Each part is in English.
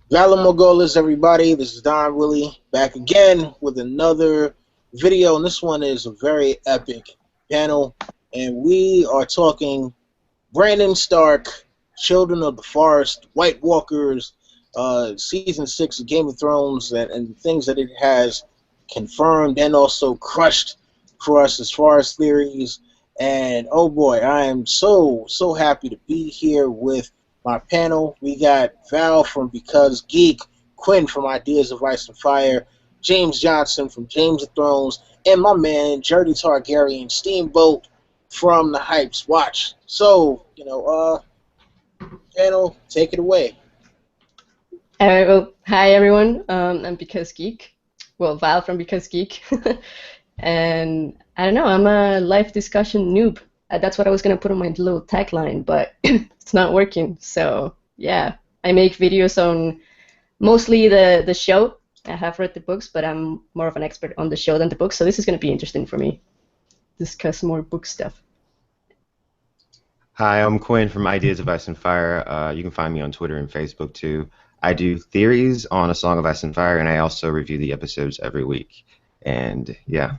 Valamogolas, everybody. This is Don Willie back again with another video, and this one is a very epic panel. And we are talking Brandon Stark, Children of the Forest, White Walkers, Season 6 of Game of Thrones, and things that it has confirmed and also crushed for us as far as theories. And oh boy, I am so happy to be here with my panel. We got Val from Because Geek, Quinn from Ideas of Ice and Fire, James Johnson from James of Thrones, and my man Jerry Targaryen Steamboat from the Hype's Watch. So, panel, take it away. Well, hi everyone. I'm Because Geek. Well, Val from Because Geek. And I don't know, I'm a live discussion noob. That's what I was going to put on my little tagline, but it's not working. So, yeah, I make videos on mostly the show. I have read the books, but I'm more of an expert on the show than the books. So this is going to be interesting for me. Discuss more book stuff. Hi, I'm Quinn from Ideas of Ice and Fire. You can find me on Twitter and Facebook too. I do theories on A Song of Ice and Fire, and I also review the episodes every week. And yeah.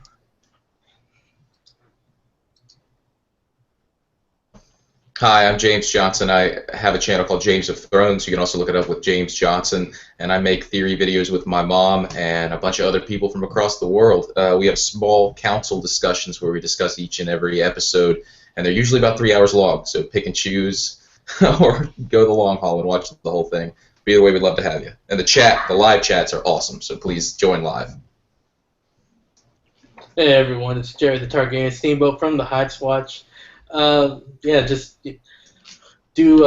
Hi, I'm James Johnson. I have a channel called James of Thrones. You can also look it up with James Johnson. And I make theory videos with my mom and a bunch of other people from across the world. We have small council discussions where we discuss each and every episode. And they're usually about 3 hours long. So pick and choose or go the long haul and watch the whole thing. But either way, we'd love to have you. And the live chats are awesome. So please join live. Hey everyone, it's Jerry the Targaryen Steamboat from the Hype's Watch. Yeah, just do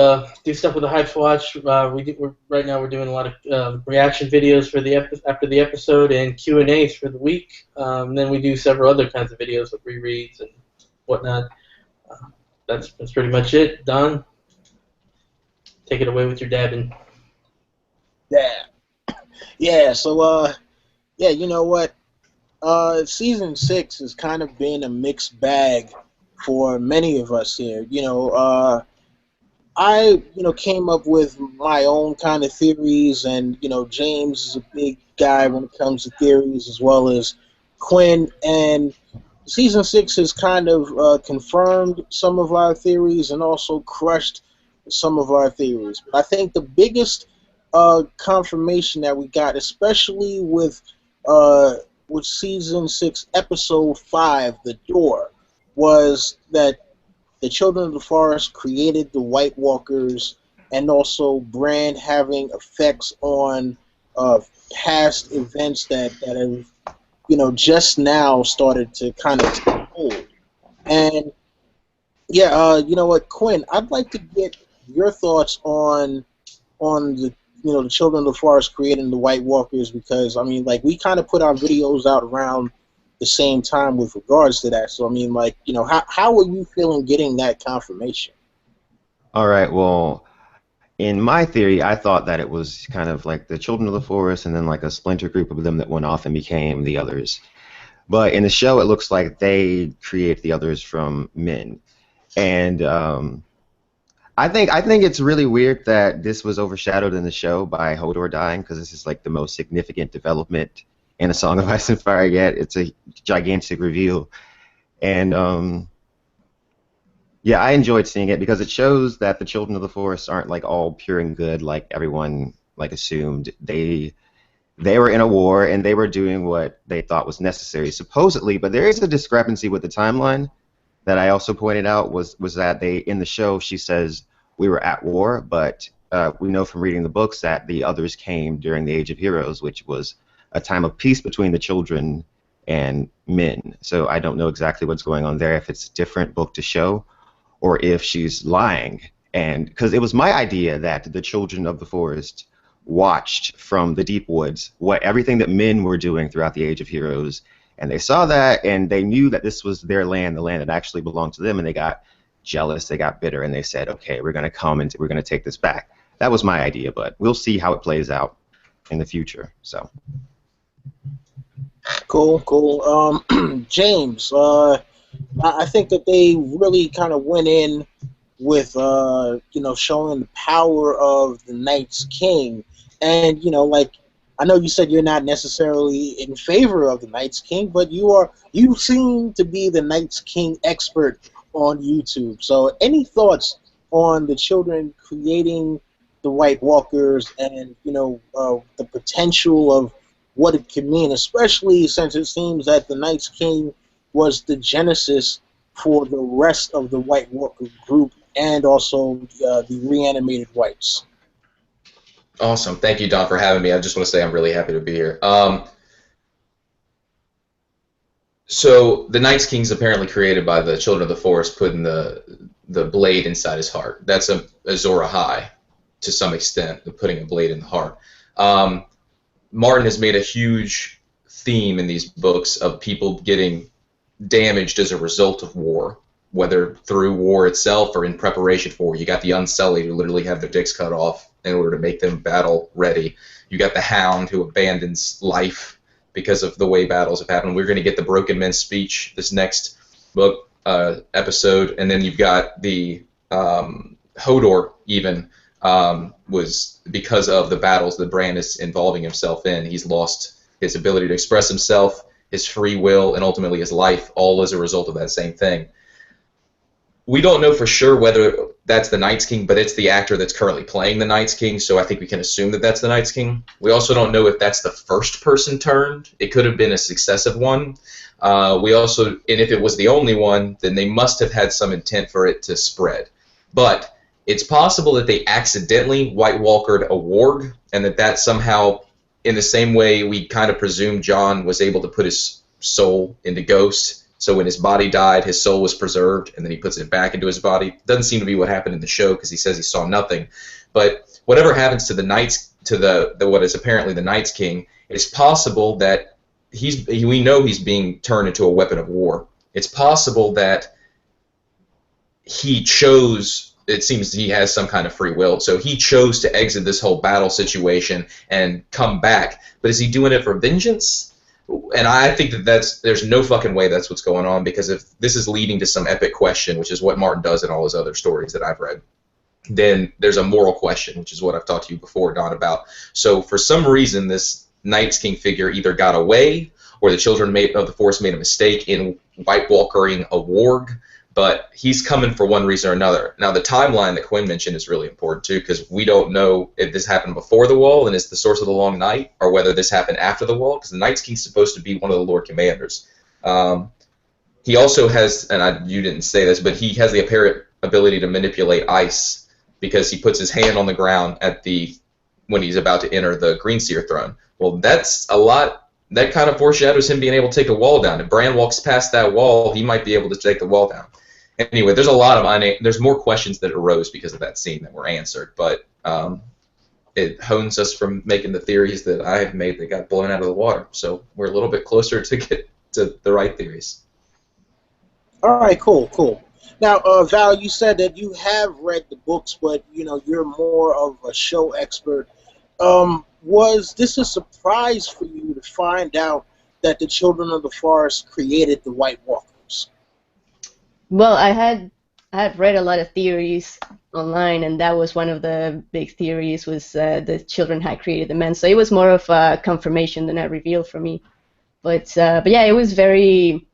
stuff with the Hype's Watch. Right now we're doing a lot of reaction videos for after the episode and Q&As for the week. And then we do several other kinds of videos with rereads and whatnot. That's pretty much it. Don, take it away with your dabbing. Yeah. So yeah, you know what? Season 6 has kind of been a mixed bag for many of us here. I came up with my own kind of theories, and James is a big guy when it comes to theories, as well as Quinn. And Season 6 has kind of confirmed some of our theories and also crushed some of our theories. But I think the biggest confirmation that we got, especially with Season 6, Episode 5, The Door, was that the Children of the Forest created the White Walkers, and also Bran having effects on past events that have just now started to kind of take hold. And yeah, you know what, Quinn, I'd like to get your thoughts on the the Children of the Forest creating the White Walkers, because I mean, like, we kind of put our videos out around the same time with regards to that. So I mean, like, how are you feeling getting that confirmation? All right, well, in my theory, I thought that it was kind of like the Children of the Forest and then like a splinter group of them that went off and became the others. But in the show, it looks like they create the others from men. And I think it's really weird that this was overshadowed in the show by Hodor dying, because this is like the most significant development in A Song of Ice and Fire yet. It's a gigantic reveal. And yeah, I enjoyed seeing it because it shows that the Children of the Forest aren't like all pure and good like everyone like assumed. They were in a war and they were doing what they thought was necessary, supposedly. But there is a discrepancy with the timeline that I also pointed out, was that in the show she says we were at war, but we know from reading the books that the others came during the Age of Heroes, which was a time of peace between the children and men. So I don't know exactly what's going on there, if it's a different book to show, or if she's lying. And because it was my idea that the Children of the Forest watched from the deep woods everything that men were doing throughout the Age of Heroes, and they saw that, and they knew that this was their land, the land that actually belonged to them, and they got jealous, they got bitter, and they said, okay, we're going to come and we're going to take this back. That was my idea, but we'll see how it plays out in the future. So Cool. James, I think that they really kind of went in with showing the power of the Night's King, And like I know you said you're not necessarily in favor of the Night's King, but you seem to be the Night's King expert on YouTube. So any thoughts on the children creating the White Walkers and the potential of what it can mean, especially since it seems that the Night's King was the genesis for the rest of the White Walker group and also the reanimated whites. Awesome. Thank you, Don, for having me. I just want to say I'm really happy to be here. So the Night's King's apparently created by the Children of the Forest putting the blade inside his heart. That's a Azor Ahai to some extent, putting a blade in the heart. Martin has made a huge theme in these books of people getting damaged as a result of war, whether through war itself or in preparation for war. You got the Unsullied who literally have their dicks cut off in order to make them battle ready. You got the Hound who abandons life because of the way battles have happened. We're going to get the Broken Men's Speech this next book episode, and then you've got the Hodor even was because of the battles that Bran is involving himself in. He's lost his ability to express himself, his free will, and ultimately his life, all as a result of that same thing. We don't know for sure whether that's the Night's King, but it's the actor that's currently playing the Night's King, so I think we can assume that that's the Night's King. We also don't know if that's the first person turned. It could have been a successive one. And if it was the only one, then they must have had some intent for it to spread. But it's possible that they accidentally White Walkered a warg, and that somehow, in the same way we kind of presume Jon was able to put his soul into Ghost. So when his body died, his soul was preserved, and then he puts it back into his body. Doesn't seem to be what happened in the show because he says he saw nothing. But whatever happens to the what is apparently the Night's King, it's possible that we know he's being turned into a weapon of war. It's possible that he chose. It seems he has some kind of free will, so he chose to exit this whole battle situation and come back. But is he doing it for vengeance? And I think there's no fucking way that's what's going on, because if this is leading to some epic question, which is what Martin does in all his other stories that I've read, then there's a moral question, which is what I've talked to you before, Don, about. So for some reason, this Night's King figure either got away, or the Children of the Forest made a mistake in White Walkering a warg, but he's coming for one reason or another. Now, the timeline that Quinn mentioned is really important, too, because we don't know if this happened before the Wall and is the source of the Long Night, or whether this happened after the Wall, because the Night's King's supposed to be one of the Lord Commanders. He also has, and you didn't say this, but he has the apparent ability to manipulate ice, because he puts his hand on the ground when he's about to enter the Greenseer throne. Well, that's a lot. That kind of foreshadows him being able to take a wall down. If Bran walks past that wall, he might be able to take the wall down. Anyway, there's more questions that arose because of that scene that were answered, but it hones us from making the theories that I have made that got blown out of the water. So we're a little bit closer to get to the right theories. All right, cool. Now, Val, you said that you have read the books, but you're more of a show expert. Was this a surprise for you to find out that the Children of the Forest created the White Walkers? Well, I had read a lot of theories online, and that was one of the big theories, was the children had created the men. So it was more of a confirmation than a reveal for me. But yeah, it was very,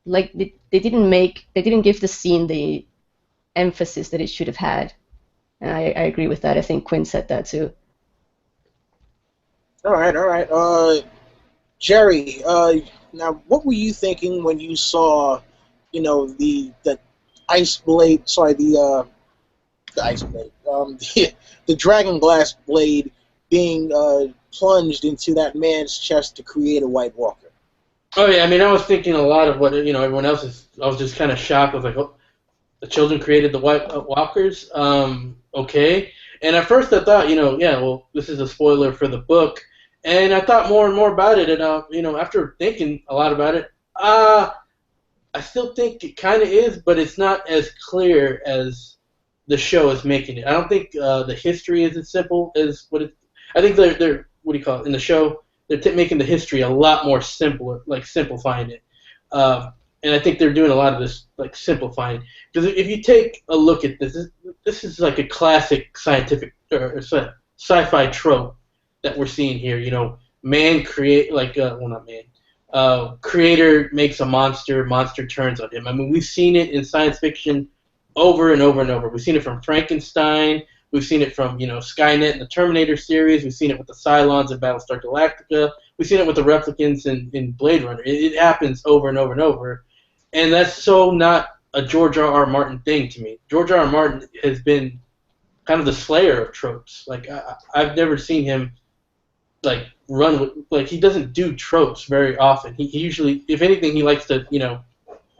like, they didn't give the scene the emphasis that it should have had. And I agree with that. I think Quinn said that too. All right. Jerry, now what were you thinking when you saw, the ice blade? Sorry, the ice blade. The dragon glass blade being plunged into that man's chest to create a White Walker. Oh yeah, I mean, I was thinking a lot of what everyone else is. I was just kind of shocked. I was like, oh, the children created the White Walkers. Okay. And at first I thought, well, this is a spoiler for the book. And I thought more and more about it, and after thinking a lot about it, I still think it kind of is, but it's not as clear as the show is making it. I don't think the history is as simple as what it. I think they're what do you call it in the show? They're making the history a lot more simpler, like simplifying it. And I think they're doing a lot of this, like simplifying. Because if you take a look at this is like a classic scientific or sci-fi trope that we're seeing here. You know, man create like well, not man. Creator makes a monster, monster turns on him. I mean, we've seen it in science fiction over and over and over. We've seen it from Frankenstein. We've seen it from, you know, Skynet and the Terminator series. We've seen it with the Cylons in Battlestar Galactica. We've seen it with the replicants in Blade Runner. It happens over and over and over. And that's so not a George R.R. Martin thing to me. George R.R. Martin has been kind of the slayer of tropes. Like, I've never seen him, like, run with, like, he doesn't do tropes very often. He usually, if anything, he likes to, you know,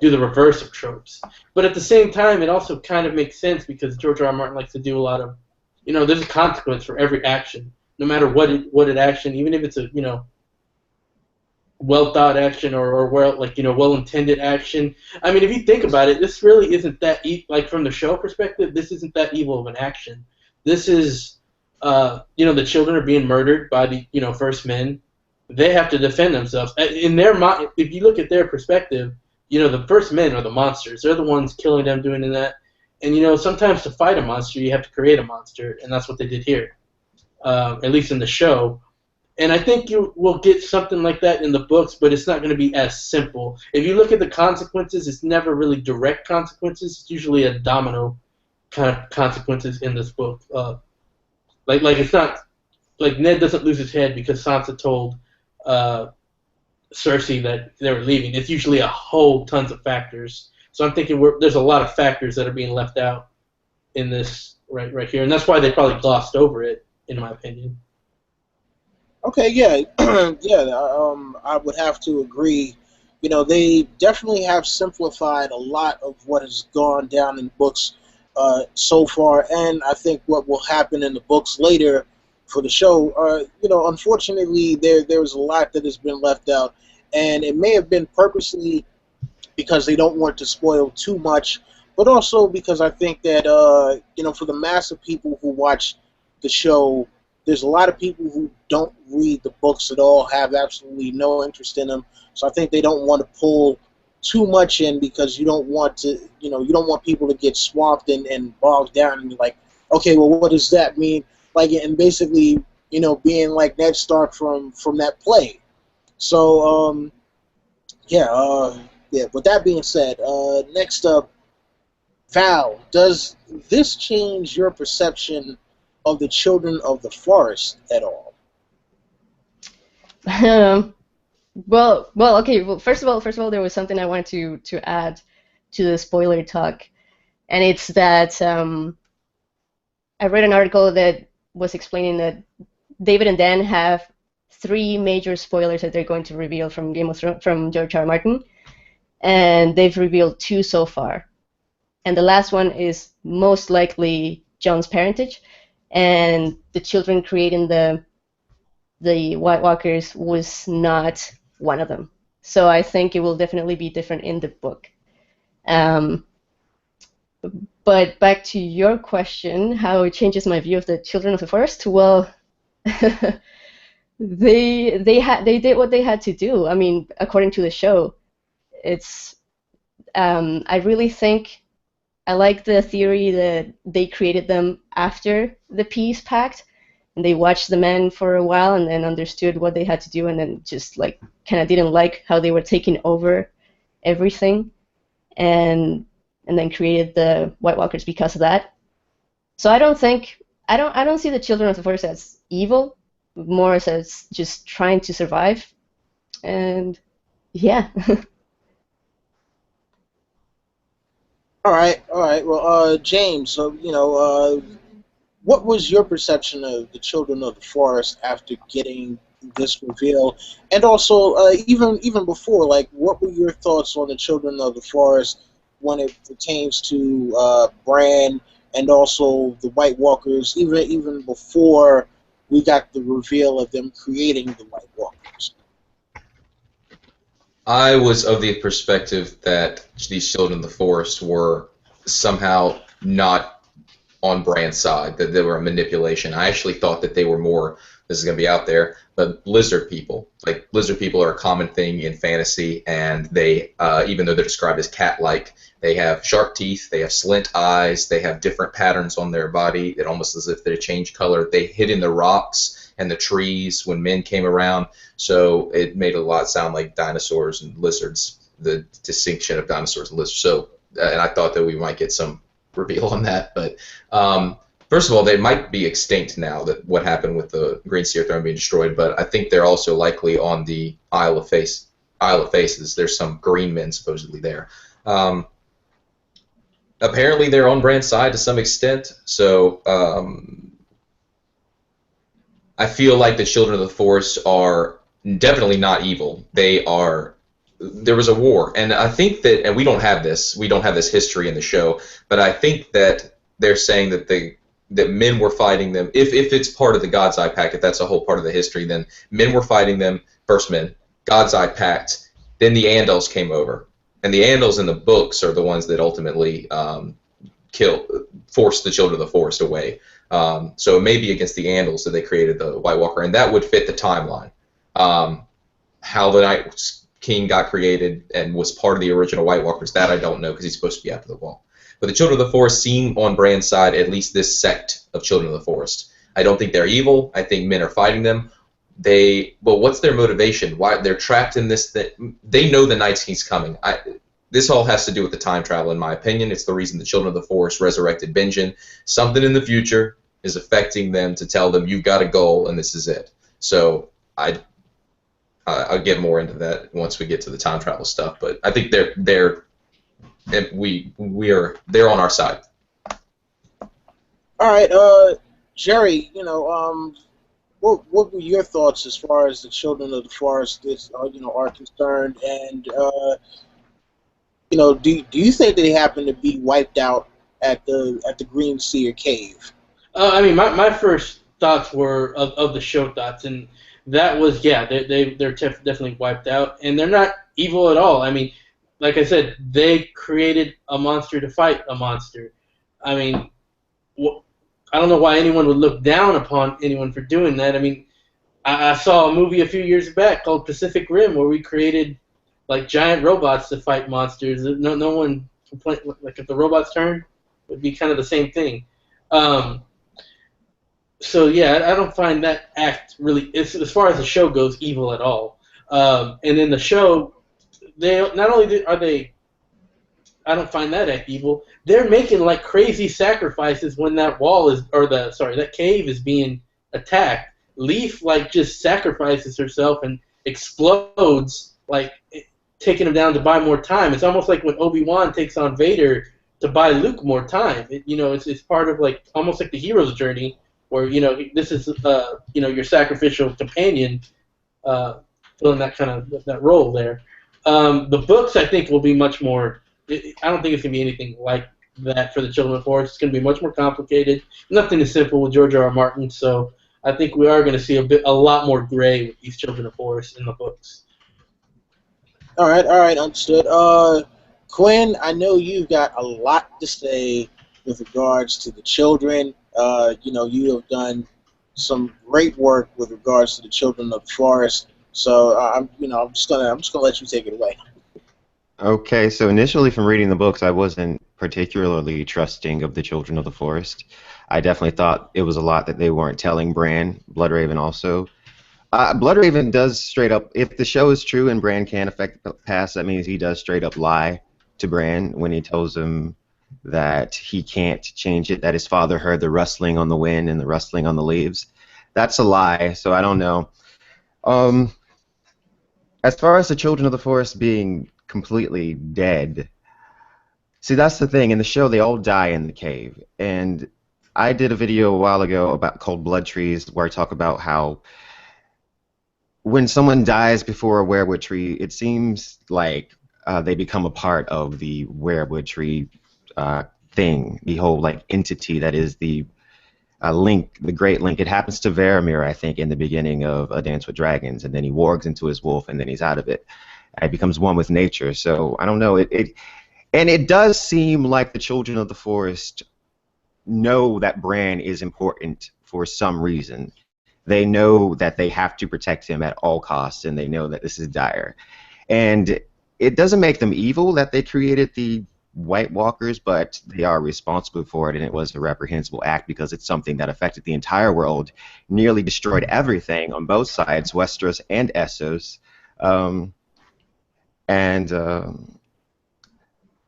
do the reverse of tropes. But at the same time, it also kind of makes sense because George R. R. Martin likes to do a lot of, you know, there's a consequence for every action, no matter what it action, even if it's a, you know, well thought action or well, like, you know, well intended action. I mean, if you think about it, this really isn't that like from the show perspective, this isn't that evil of an action. This is, you know, the children are being murdered by the, you know, first men. They have to defend themselves. In their mind, if you look at their perspective, you know, the first men are the monsters. They're the ones killing them, doing that. And, you know, sometimes to fight a monster, you have to create a monster, and that's what they did here, at least in the show. And I think you will get something like that in the books, but it's not going to be as simple. If you look at the consequences, it's never really direct consequences. It's usually a domino kind of consequences in this book. Like it's not, like Ned doesn't lose his head because Sansa told Cersei that they were leaving. It's usually a whole tons of factors. So I'm thinking there's a lot of factors that are being left out in this right here, and that's why they probably glossed over it, in my opinion. Okay, yeah, I would have to agree. You know, they definitely have simplified a lot of what has gone down in books so far, and I think what will happen in the books later for the show. You know, unfortunately, there's a lot that has been left out, and it may have been purposely because they don't want to spoil too much, but also because I think that you know, for the mass of people who watch the show, there's a lot of people who don't read the books at all, have absolutely no interest in them. So I think they don't want to pull too much in because you don't want to, you know, you don't want people to get swamped and bogged down and be like, okay, well, what does that mean? Like, and basically, you know, being like Ned Stark from that play. So, yeah. With that being said, next up, Val, does this change your perception of the Children of the Forest at all? Well, okay. Well, first of all, there was something I wanted to add to the spoiler talk, and it's that I read an article that was explaining that David and Dan have 3 major spoilers that they're going to reveal from Game of Thrones from George R. R. Martin, and they've revealed 2 so far, and the last one is most likely Jon's parentage, and the children creating the White Walkers was not one of them. So I think it will definitely be different in the book. But back to your question, how it changes my view of the Children of the Forest. Well, they did what they had to do. I mean, according to the show, it's I really think I like the theory that they created them after the peace pact, and they watched the men for a while and then understood what they had to do, and then just like kind of didn't like how they were taking over everything, and then created the White Walkers because of that. So I don't see the Children of the Forest as evil, more as just trying to survive, and yeah. All right. Well, James, so, you know, what was your perception of the Children of the Forest after getting this reveal, and also even before, like, what were your thoughts on the Children of the Forest when it pertains to Bran and also the White Walkers, even before we got the reveal of them creating the White Walkers? I was of the perspective that these children of the forest were somehow not on Bran's side, that they were a manipulation. I actually thought that they were more, this is going to be out there, but lizard people. Like, lizard people are a common thing in fantasy, and they, even though they're described as cat-like, they have sharp teeth, they have slint eyes, they have different patterns on their body, it almost as if they change color. They hid in the rocks and the trees when men came around, so it made a lot sound like dinosaurs and lizards, the distinction of dinosaurs and lizards. So, and I thought that we might get some reveal on that, but first of all, they might be extinct now, that what happened with the Green Seer Throne being destroyed, but I think they're also likely on the Isle of Faces. There's some green men supposedly there. Apparently they're on Bran's side to some extent, so I feel like the Children of the Forest are definitely not evil. They are. There was a war, and I think that, and we don't have this history in the show, but I think that they're saying that that men were fighting them. If it's part of the God's Eye Pact, if that's a whole part of the history, then men were fighting them, first men, God's Eye Pact, then the Andals came over. And the Andals in the books are the ones that ultimately forced the Children of the Forest away. So it may be against the Andals that they created the White Walker, and that would fit the timeline. How the Night King got created and was part of the original White Walkers, that I don't know, because he's supposed to be after the wall. But the Children of the Forest seem on Bran's side, at least this sect of Children of the Forest. I don't think they're evil. I think men are fighting them. But what's their motivation? Why they're trapped in this thing? They know the Night King's coming. This all has to do with the time travel, in my opinion. It's the reason the Children of the Forest resurrected Benjen. Something in the future is affecting them to tell them, you've got a goal, and this is it. So I'll get more into that once we get to the time travel stuff. But I think they're on our side. All right, Jerry. What were your thoughts as far as the Children of the Forest are concerned, and do you think they happen to be wiped out at the Green Seer Cave? I mean, my first thoughts were of the show thoughts, and that was, yeah, they're definitely wiped out, and they're not evil at all. I mean, like I said, they created a monster to fight a monster. I mean, I don't know why anyone would look down upon anyone for doing that. I mean, I saw a movie a few years back called Pacific Rim where we created like giant robots to fight monsters. No one complained. Like if the robots turned, it would be kind of the same thing. So yeah, I don't find that act really, as far as the show goes, evil at all. And in the show, they not only are they, I don't find that act evil. They're making like crazy sacrifices when that wall is, that cave is being attacked. Leaf like just sacrifices herself and explodes, like taking him down to buy more time. It's almost like when Obi-Wan takes on Vader to buy Luke more time. It's part of like almost like the hero's journey, where this is your sacrificial companion filling that role there. The books I think will be much more. I don't think it's gonna be anything like that for the Children of the Forest. It's gonna be much more complicated. Nothing is simple with George R. R. Martin, so I think we are going to see a lot more gray with these Children of the Forest in the books. All right, understood. Quinn, I know you've got a lot to say with regards to the children. You have done some great work with regards to the Children of the Forest. So I'm just gonna let you take it away. Okay, so initially from reading the books, I wasn't particularly trusting of the Children of the Forest. I definitely thought it was a lot that they weren't telling Bran, Bloodraven also. Bloodraven does straight up, if the show is true and Bran can affect the past, that means he does straight up lie to Bran when he tells him that he can't change it, that his father heard the rustling on the wind and the rustling on the leaves. That's a lie, so I don't know. As far as the Children of the Forest being completely dead, see, that's the thing. In the show, they all die in the cave, and I did a video a while ago called Blood Trees, where I talk about how when someone dies before a werewood tree, it seems like they become a part of the werewood tree thing, the whole like entity that is the link, the Great Link. It happens to Varamir, I think, in the beginning of A Dance with Dragons, and then he wargs into his wolf, and then he's out of it. And it becomes one with nature. So I don't know. And it does seem like the Children of the Forest know that Bran is important for some reason. They know that they have to protect him at all costs, and they know that this is dire. And it doesn't make them evil that they created the White Walkers, but they are responsible for it, and it was a reprehensible act because it's something that affected the entire world, nearly destroyed everything on both sides, Westeros and Essos. Um, and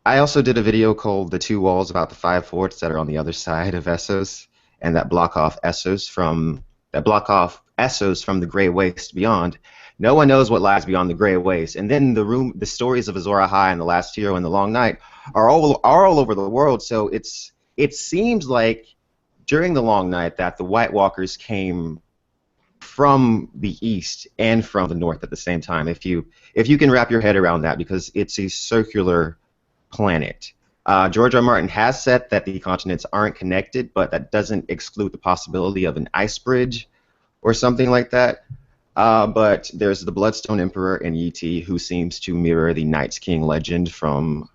I also did a video called "The Two Walls" about the 5 forts that are on the other side of Essos, and that block off Essos from the Grey Waste beyond. No one knows what lies beyond the Grey Waste. And then the stories of Azor Ahai and the Last Hero and the Long Night are all over the world. So it seems like during the Long Night that the White Walkers came from the east and from the north at the same time. If you can wrap your head around that, because it's a circular planet. George R. R. Martin has said that the continents aren't connected, but that doesn't exclude the possibility of an ice bridge or something like that. But there's the Bloodstone Emperor in Yi who seems to mirror the Night's King legend from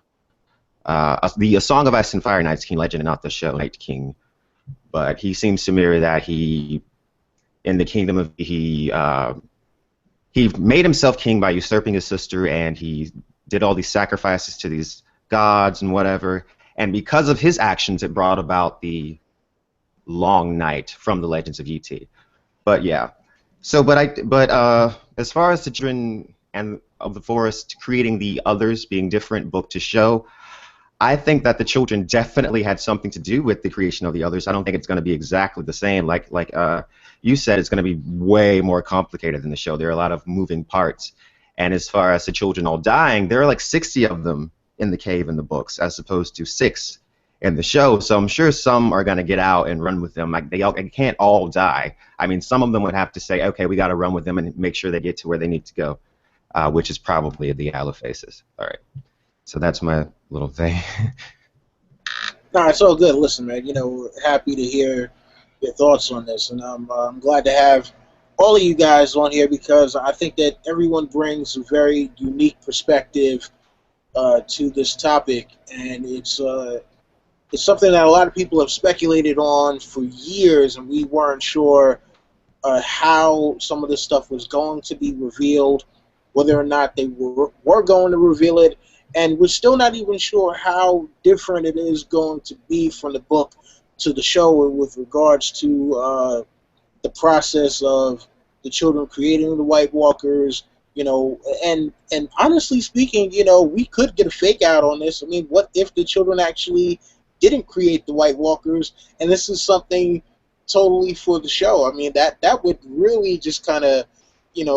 the A Song of Ice and Fire Night's King legend, and not the show Night King. But he seems to mirror that. He, in the kingdom of he made himself king by usurping his sister, and he did all these sacrifices to these gods and whatever. And because of his actions, it brought about the Long Night from the Legends of Yi. But yeah. So, but as far as the children and of the forest creating the others being different book to show, I think that the children definitely had something to do with the creation of the others. I don't think it's going to be exactly the same. Like you said, it's going to be way more complicated than the show. There are a lot of moving parts. And as far as the children all dying, there are like 60 of them in the cave in the books, as opposed to 6 in the show. So I'm sure some are going to get out and run with them. Like they can't all die. I mean, some of them would have to say, okay, we got to run with them and make sure they get to where they need to go, which is probably the Allofaces. All right. So that's my little thing. Nah, it's all good. Listen, man, happy to hear your thoughts on this, and I'm glad to have all of you guys on here because I think that everyone brings a very unique perspective to this topic, and it's something that a lot of people have speculated on for years, and we weren't sure how some of this stuff was going to be revealed, whether or not they were going to reveal it, and we're still not even sure how different it is going to be from the book to the show with regards to the process of the children creating the White Walkers, and honestly speaking, we could get a fake out on this. I mean, what if the children actually didn't create the White Walkers, and this is something totally for the show? I mean, that would really just kind of,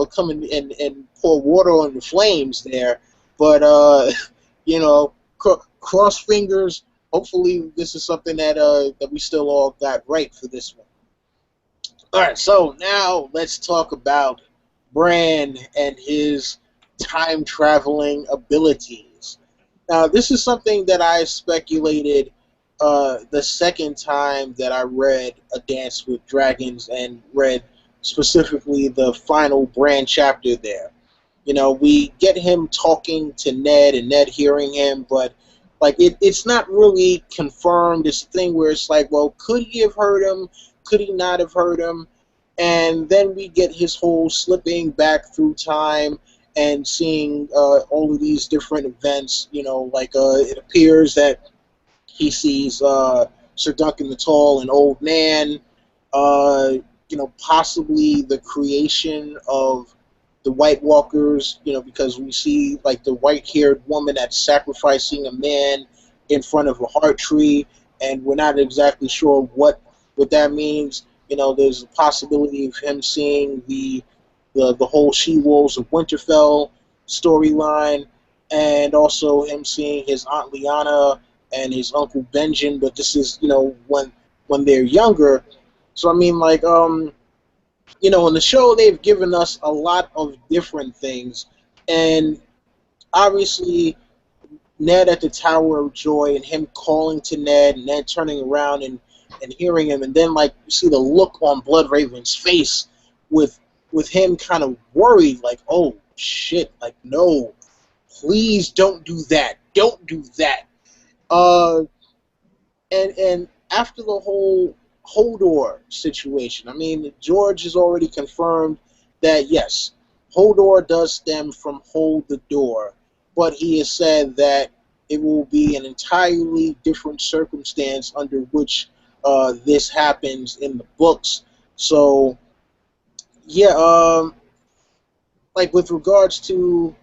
come and pour water on the flames there. But, cross fingers. Hopefully this is something that we still all got right for this one. All right, so now let's talk about Bran and his time-traveling abilities. Now, this is something that I speculated the second time that I read A Dance with Dragons and read specifically the final Bran chapter there. We get him talking to Ned and Ned hearing him, but like it's not really confirmed. It's a thing where it's like, well, could he have heard him? Could he not have heard him? And then we get his whole slipping back through time and seeing all of these different events. It appears that he sees Sir Duncan the Tall and Old Nan, possibly the creation of the White Walkers, because we see like the white-haired woman that's sacrificing a man in front of a heart tree, and we're not exactly sure what that means. There's a possibility of him seeing the whole She-Wolves of Winterfell storyline, and also him seeing his Aunt Lyanna and his Uncle Benjen, but this is, when they're younger. So, I mean, like, in the show, they've given us a lot of different things, and obviously Ned at the Tower of Joy and him calling to Ned and Ned turning around and hearing him, and then like you see the look on Bloodraven's face with him kind of worried, like, oh shit, like, no, please don't do that, and after the whole Hodor situation, I mean, George has already confirmed that, yes, Hodor does stem from Hold the Door, but he has said that it will be an entirely different circumstance under which this happens in the books. So, yeah, like with regards to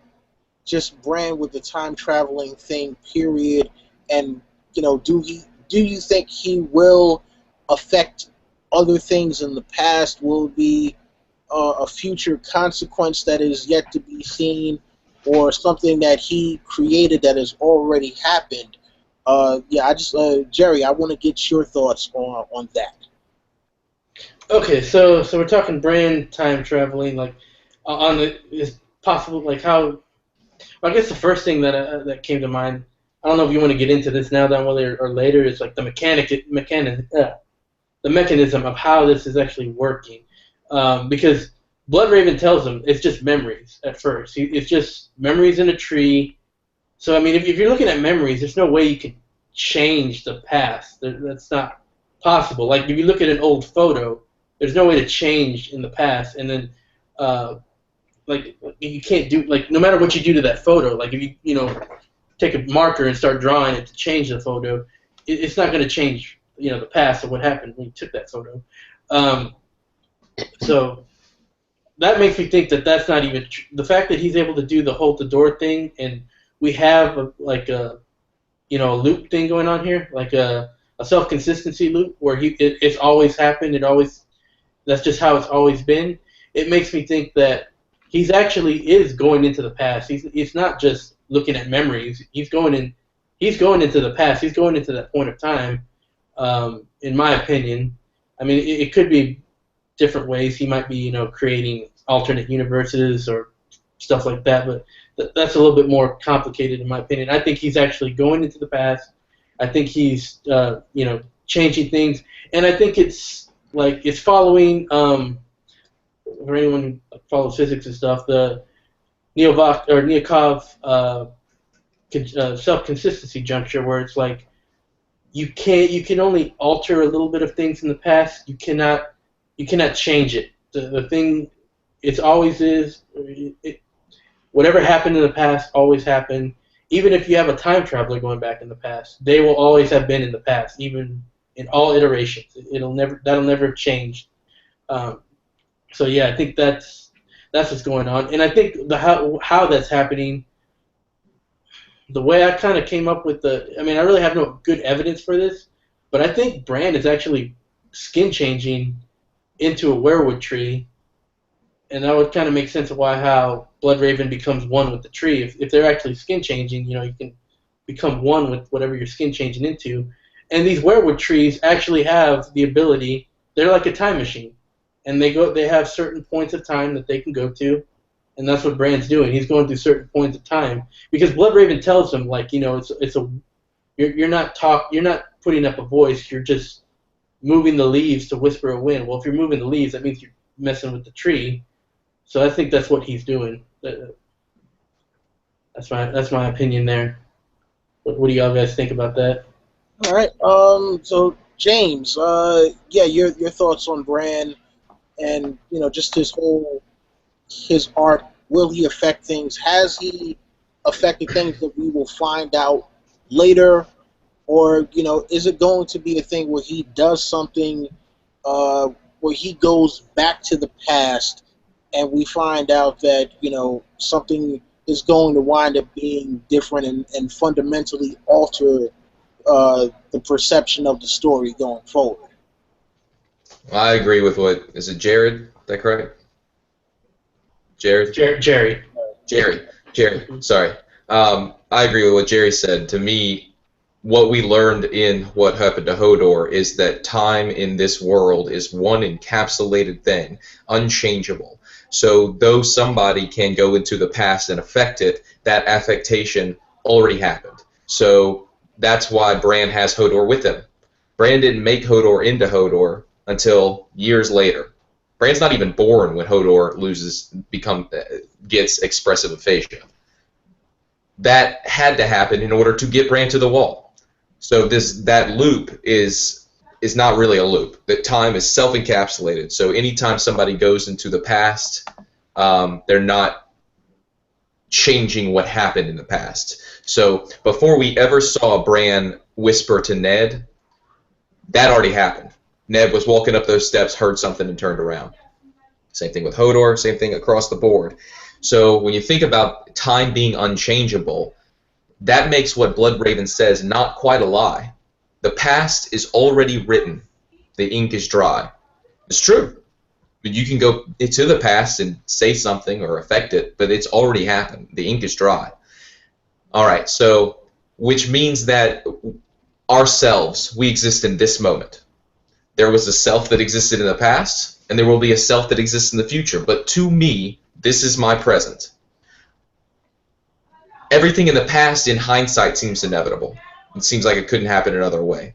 just Bran with the time traveling thing, period, and do you think he will affect other things in the past? Will it be a future consequence that is yet to be seen, or something that he created that has already happened? Yeah, I just Jerry, I want to get your thoughts on that. Okay, so we're talking Bran time traveling, like on the is possible, like how. Well, I guess the first thing that came to mind. I don't know if you want to get into this now, Don Willie, or later. Is like the the mechanism of how this is actually working, because Bloodraven tells him it's just memories at first. It's just memories in a tree. So I mean, if you're looking at memories, there's no way you can change the past. That's not possible. Like if you look at an old photo, there's no way to change in the past, and then like you can't do like no matter what you do to that photo. Like if you take a marker and start drawing it to change the photo, it's not going to change the past of what happened when you took that photo. So that makes me think that that's not even the fact that he's able to do the hold the door thing, and we have a loop thing going on here, like a self consistency loop where it's always happened. That's just how it's always been. It makes me think that he's actually is going into the past. He's not just looking at memories. He's going into the past. He's going into that point of time. In my opinion, I mean, it could be different ways. He might be, creating alternate universes or stuff like that. But that's a little bit more complicated, in my opinion. I think he's actually going into the past. I think he's, changing things, and I think it's following. For anyone who follows physics and stuff, the Neokov self-consistency juncture, where it's like you can only alter a little bit of things in the past. You cannot change it. The thing, it's always is. Whatever happened in the past always happened. Even if you have a time traveler going back in the past, they will always have been in the past, even in all iterations. That'll never have changed. So yeah, I think that's what's going on, and I think how that's happening. The way I kind of came up with I mean, I really have no good evidence for this, but I think Bran is actually skin changing into a werewood tree, and that would kind of make sense of how Bloodraven becomes one with the tree. If they're actually skin changing, you can become one with whatever you're skin changing into, and these werewood trees actually have the ability. They're like a time machine. And they have certain points of time that they can go to, and that's what Bran's doing. He's going through certain points of time because Bloodraven tells him you're not putting up a voice, you're just moving the leaves to whisper a wind. Well, if you're moving the leaves, that means you're messing with the tree. So I think that's what he's doing. That's my opinion there. What do y'all guys think about that? All right. So James, yeah, your thoughts on Bran. And just his art. Will he affect things? Has he affected things that we will find out later, or is it going to be a thing where he does something, where he goes back to the past, and we find out that something is going to wind up being different and fundamentally alter the perception of the story going forward? I agree with is it Jared? Is that correct? Jared? Jerry. Jerry. Sorry. I agree with what Jerry said. To me, what we learned in what happened to Hodor is that time in this world is one encapsulated thing, unchangeable. So though somebody can go into the past and affect it, that affectation already happened. So that's why Bran has Hodor with him. Bran didn't make Hodor into Hodor until years later. Bran's not even born when Hodor gets expressive aphasia. That had to happen in order to get Bran to the wall. So that loop is is not really a loop. That time is self-encapsulated. So anytime somebody goes into the past, they're not changing what happened in the past. So before we ever saw Bran whisper to Ned, that already happened. Ned was walking up those steps, heard something, and turned around. Same thing with Hodor, same thing across the board. So when you think about time being unchangeable, that makes what Bloodraven says not quite a lie. The past is already written. The ink is dry. It's true. But you can go to the past and say something or affect it, but it's already happened. The ink is dry. All right, so which means that ourselves, we exist in this moment. There was a self that existed in the past, and there will be a self that exists in the future. But to me, this is my present. Everything in the past, in hindsight, seems inevitable. It seems like it couldn't happen another way.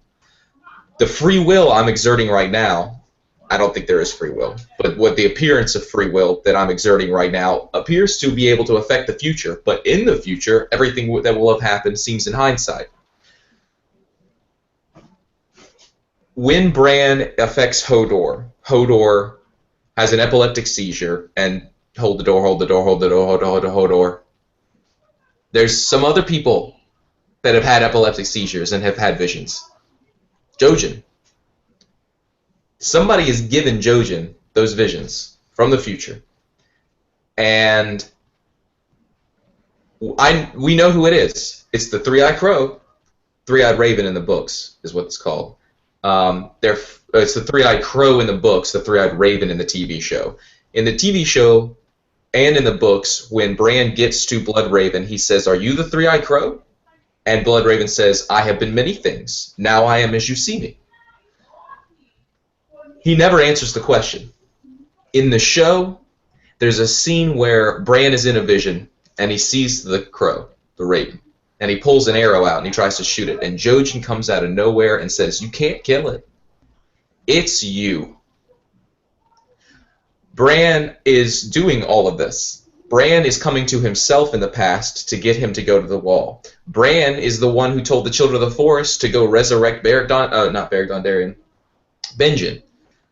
The free will I'm exerting right now, I don't think there is free will, but what the appearance of free will that I'm exerting right now appears to be able to affect the future. But in the future, everything that will have happened seems in hindsight. When Bran affects Hodor, Hodor has an epileptic seizure, and hold the door, hold the door, hold the door, hold the door, hold the door, Hodor. There's some other people that have had epileptic seizures and have had visions. Jojen. Somebody has given Jojen those visions from the future. And we know who it is. It's the Three-Eyed Crow. Three-Eyed Raven in the books is what it's called. It's the Three-Eyed Crow in the books, the Three-Eyed Raven in the TV show. In the TV show and in the books, when Bran gets to Bloodraven, he says, "Are you the Three-Eyed Crow?" And Bloodraven says, "I have been many things. Now I am as you see me." He never answers the question. In the show, there's a scene where Bran is in a vision, and he sees the crow, the raven, and he pulls an arrow out, and he tries to shoot it, and Jojen comes out of nowhere and says, "You can't kill it. It's you." Bran is doing all of this. Bran is coming to himself in the past to get him to go to the wall. Bran is the one who told the Children of the Forest to go resurrect Benjen.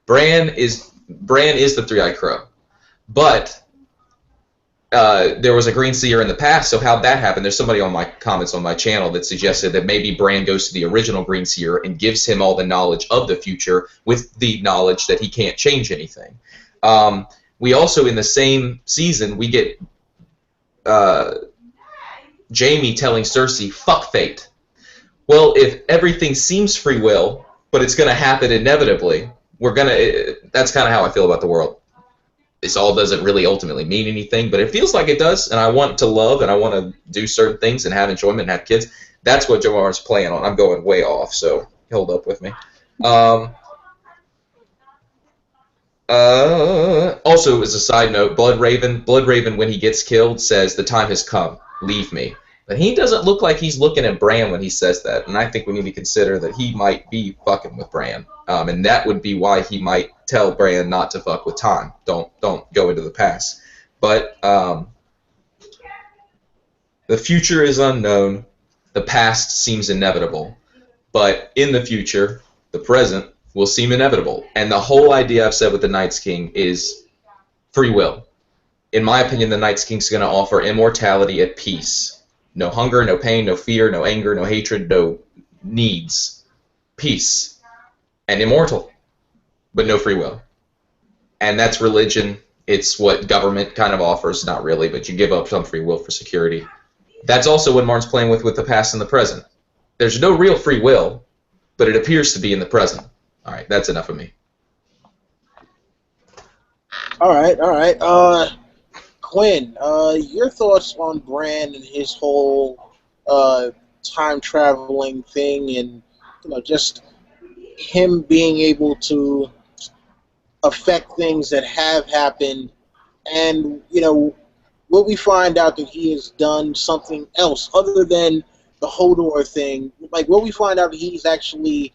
Bran is the Three-Eyed Crow. But there was a Green Seer in the past, so how'd that happen? There's somebody on my comments on my channel that suggested that maybe Bran goes to the original Green Seer and gives him all the knowledge of the future with the knowledge that he can't change anything. We also, in the same season, we get Jaime telling Cersei, "Fuck fate." Well, if everything seems free will, but it's going to happen inevitably, that's kind of how I feel about the world. This all doesn't really ultimately mean anything, but it feels like it does, and I want to love, and I want to do certain things and have enjoyment and have kids. That's what Joe Martin's playing on. I'm going way off, so hold up with me. Also, as a side note, Bloodraven, when he gets killed, says, "The time has come. Leave me." But he doesn't look like he's looking at Bran when he says that, and I think we need to consider that he might be fucking with Bran, and that would be why he might tell Bran not to fuck with time. Don't go into the past. But the future is unknown. The past seems inevitable. But in the future, the present will seem inevitable. And the whole idea I've said with the Night's King is free will. In my opinion, the Night's King is going to offer immortality at peace. No hunger, no pain, no fear, no anger, no hatred, no needs. Peace. And immortal. But no free will. And that's religion. It's what government kind of offers. Not really, but you give up some free will for security. That's also what Martin's playing with the past and the present. There's no real free will, but it appears to be in the present. All right, that's enough of me. All right. Quinn, your thoughts on Bran and his whole time traveling thing, and just him being able to affect things that have happened, and will we find out that he has done something else other than the Hodor thing? Like, will we find out that he's actually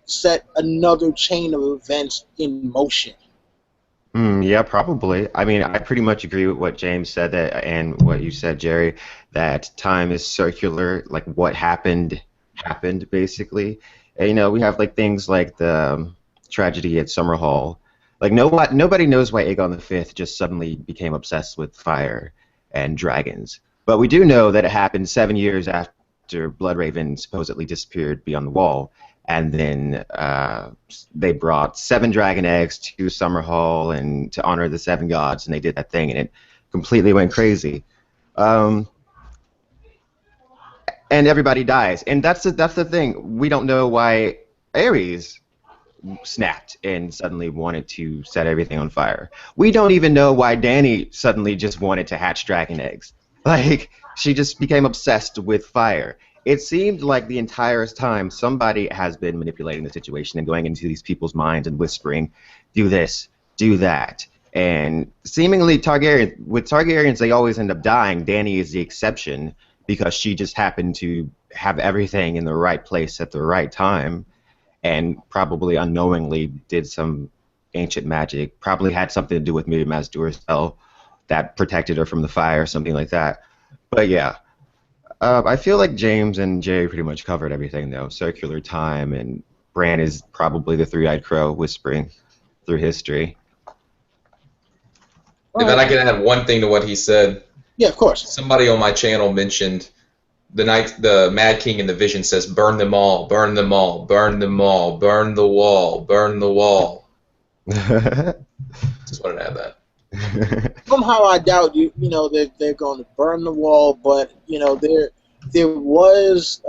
set another chain of events in motion? Yeah, probably. I mean, I pretty much agree with what James said and what you said, Jerry, that time is circular. Like, what happened, basically. And, we have like things like the tragedy at Summerhall. Like nobody knows why Aegon V just suddenly became obsessed with fire and dragons. But we do know that it happened 7 years after Bloodraven supposedly disappeared beyond the wall, and then they brought 7 dragon eggs to Summerhall and to honor the 7 gods, and they did that thing, and it completely went crazy. And everybody dies, and that's the thing. We don't know why Ares snapped and suddenly wanted to set everything on fire. We don't even know why Dany suddenly just wanted to hatch dragon eggs. Like, she just became obsessed with fire. It seemed like the entire time somebody has been manipulating the situation and going into these people's minds and whispering, do this, do that. And seemingly with Targaryens, they always end up dying. Dany is the exception because she just happened to have everything in the right place at the right time, and probably unknowingly did some ancient magic. Probably had something to do with Miriam Duracell that protected her from the fire, something like that. But yeah, I feel like James and Jay pretty much covered everything, though. Circular time, and Bran is probably the three-eyed crow whispering through history. And then I can add one thing to what he said. Yeah, of course. Somebody on my channel mentioned the Mad King in the vision says, "Burn them all, burn them all, burn them all, burn the wall, burn the wall." Just wanted to add that. Somehow I doubt that they're going to burn the wall, but there was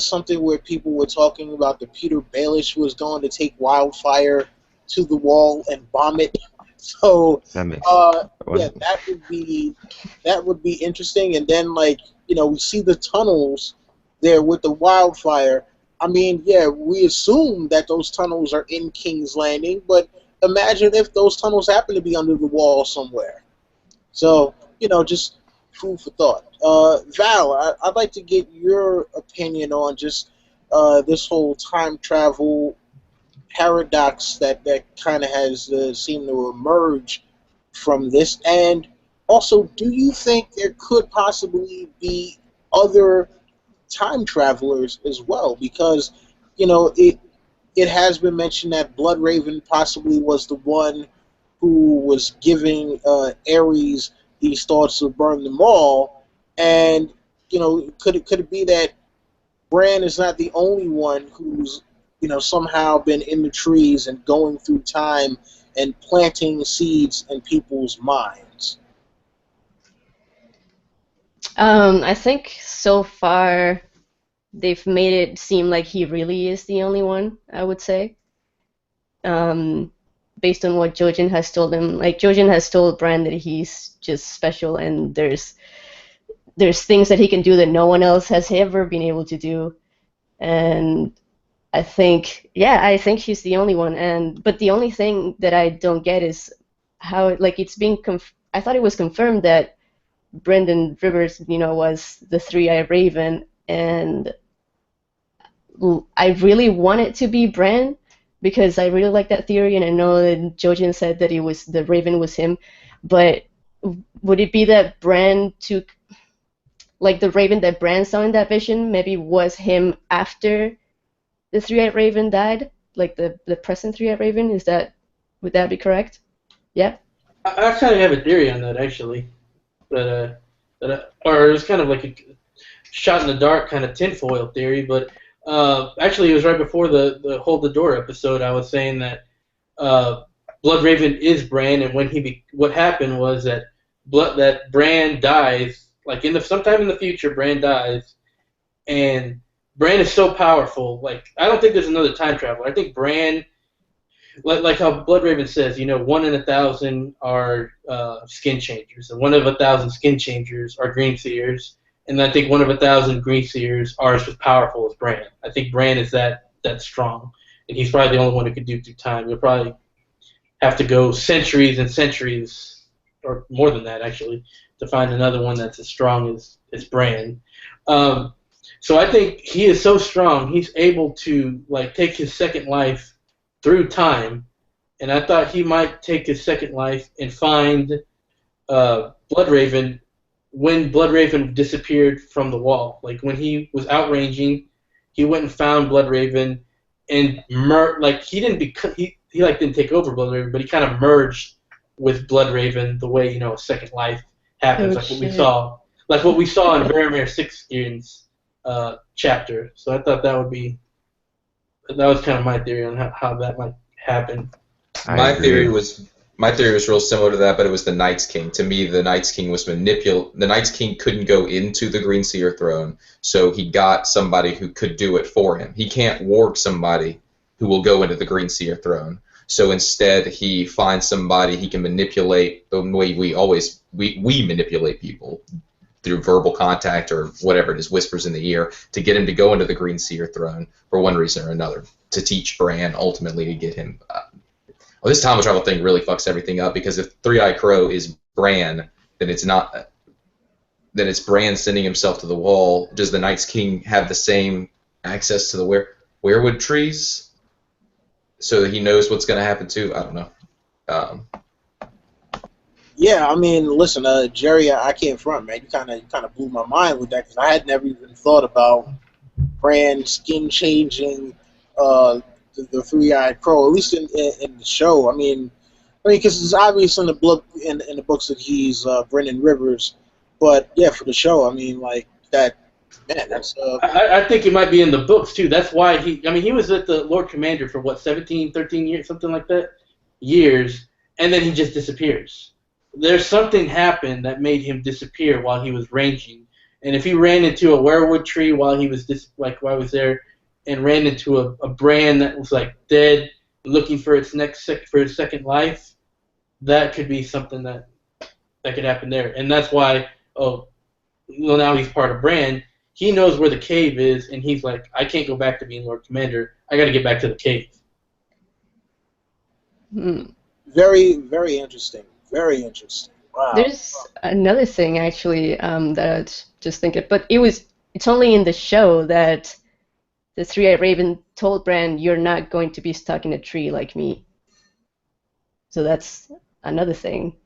something where people were talking about the Peter Baelish was going to take wildfire to the wall and bomb it. So that would be interesting. And then we see the tunnels there with the wildfire. I mean, yeah, we assume that those tunnels are in King's Landing, but imagine if those tunnels happen to be under the wall somewhere. So, just food for thought. Val, I'd like to get your opinion on just this whole time travel paradox that kind of has seemed to emerge from this. And also, do you think there could possibly be other time travelers as well? Because, it has been mentioned that Bloodraven possibly was the one who was giving Ares these thoughts to burn them all. And, could it be that Bran is not the only one who's, somehow been in the trees and going through time and planting seeds in people's minds? I think so far they've made it seem like he really is the only one, I would say. Based on what Jojen has told him. Like, Jojen has told Bran that he's just special, and there's things that he can do that no one else has ever been able to do. And I think he's the only one. But the only thing that I don't get is how, it's being I thought it was confirmed that Brynden Rivers, was the three-eyed raven, and I really want it to be Bran because I really like that theory, and I know that Jojen said that the raven was him. But would it be that Bran took, the raven that Bran saw in that vision maybe was him after the three-eyed raven died, the present three-eyed raven? Would that be correct? Yeah. I kind of have a theory on that actually, or it's kind of like a shot in the dark kind of tinfoil theory. But actually, it was right before the Hold the Door episode. I was saying that Bloodraven is Bran, and what happened was that Bran dies, sometime in the future, Bran dies, and Bran is so powerful. I don't think there's another time traveler. I think Bran, like how Bloodraven says, 1 in 1,000 are skin changers, and 1 of 1,000 skin changers are green seers, and I think 1 of 1,000 green seers are as powerful as Bran. I think Bran is that strong, and he's probably the only one who could do through time. You'll probably have to go centuries and centuries, or more than that actually, to find another one that's as strong as Bran. So I think he is so strong, he's able to take his second life through time, and I thought he might take his second life and find Bloodraven when Bloodraven disappeared from the wall. When he was outranging he went and found Bloodraven, and he didn't didn't take over Bloodraven, but he kind of merged with Bloodraven the way a Second Life happens, Oh like shit. what we saw in Varamir Sixteen's chapter. So I thought that was kind of my theory on how that might happen. I My theory agree. was my theory was real similar to that, but it was the Night's King. To me, the Night's King was the Night's King couldn't go into the Green Seer throne, so he got somebody who could do it for him. He can't warg somebody who will go into the Green Seer throne. So instead, he finds somebody he can manipulate the way we manipulate people through verbal contact or whatever it is, whispers in the ear, to get him to go into the Green Seer throne for one reason or another, to teach Bran ultimately to get him. Well, this time travel thing really fucks everything up, because if Three-Eyed Crow is Bran, then it's not. Then it's Bran sending himself to the wall. Does the Night's King have the same access to the weirwood trees, so that he knows what's going to happen too? I don't know. Um, Yeah, I mean, listen, Jerry, I can't front, man. You kind of blew my mind with that because I had never even thought about brand skin changing the three-eyed crow. At least in the show. I mean, because it's obvious in the book in the books that he's Brendan Rivers, but yeah, for the show, I mean, like that, man, that's I think it might be in the books too. That's why he was with the Lord Commander for what 17, 13 years, something like that, years, and then he just disappears. There's something happened that made him disappear while he was ranging, and if he ran into a werewood tree while he was while he was there, and ran into a brand that was like dead, looking for its for its second life, that could be something that could happen there, and that's why now he's part of Bran. He knows where the cave is, and he's like, I can't go back to being Lord Commander. I got to get back to the cave. Hmm. very, very interesting. Very interesting. Wow. There's another thing actually that I was just thinking, but it's only in the show that the three-eyed raven told Bran, "You're not going to be stuck in a tree like me." So that's another thing.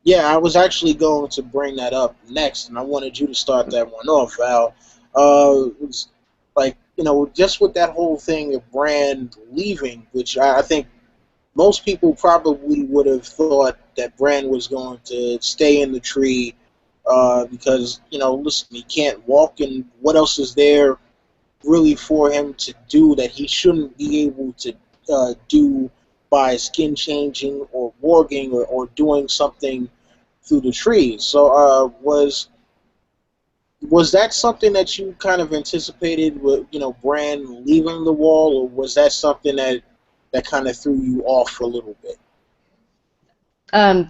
Yeah, I was actually going to bring that up next, and I wanted you to start that one off, Val. It was like, just with that whole thing of Brand leaving, which I think most people probably would have thought that Brand was going to stay in the tree because, listen, he can't walk, and what else is there really for him to do that he shouldn't be able to do by skin changing or warging or doing something through the trees. So was that something that you kind of anticipated with Bran leaving the wall, or was that something that kind of threw you off a little bit?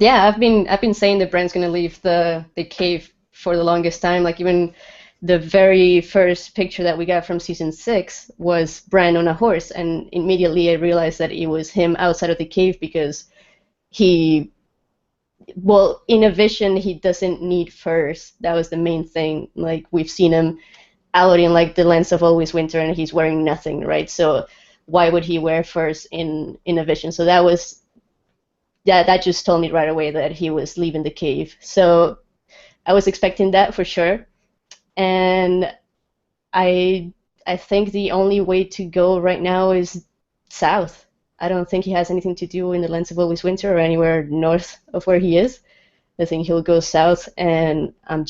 Yeah, I've been saying that Bran's gonna leave the cave for the longest time. Like even the very first picture that we got from season 6 was Bran on a horse, and immediately I realized that it was him outside of the cave because he, well, in a vision he doesn't need furs. That was the main thing. Like we've seen him out in like the lands of always winter, and he's wearing nothing, right? So why would he wear furs in a vision? So that just told me right away that he was leaving the cave. So I was expecting that for sure, and I I think the only way to go right now is south. I don't think he has anything to do in the lands of always winter or anywhere north of where he is. I think he'll go south, and I've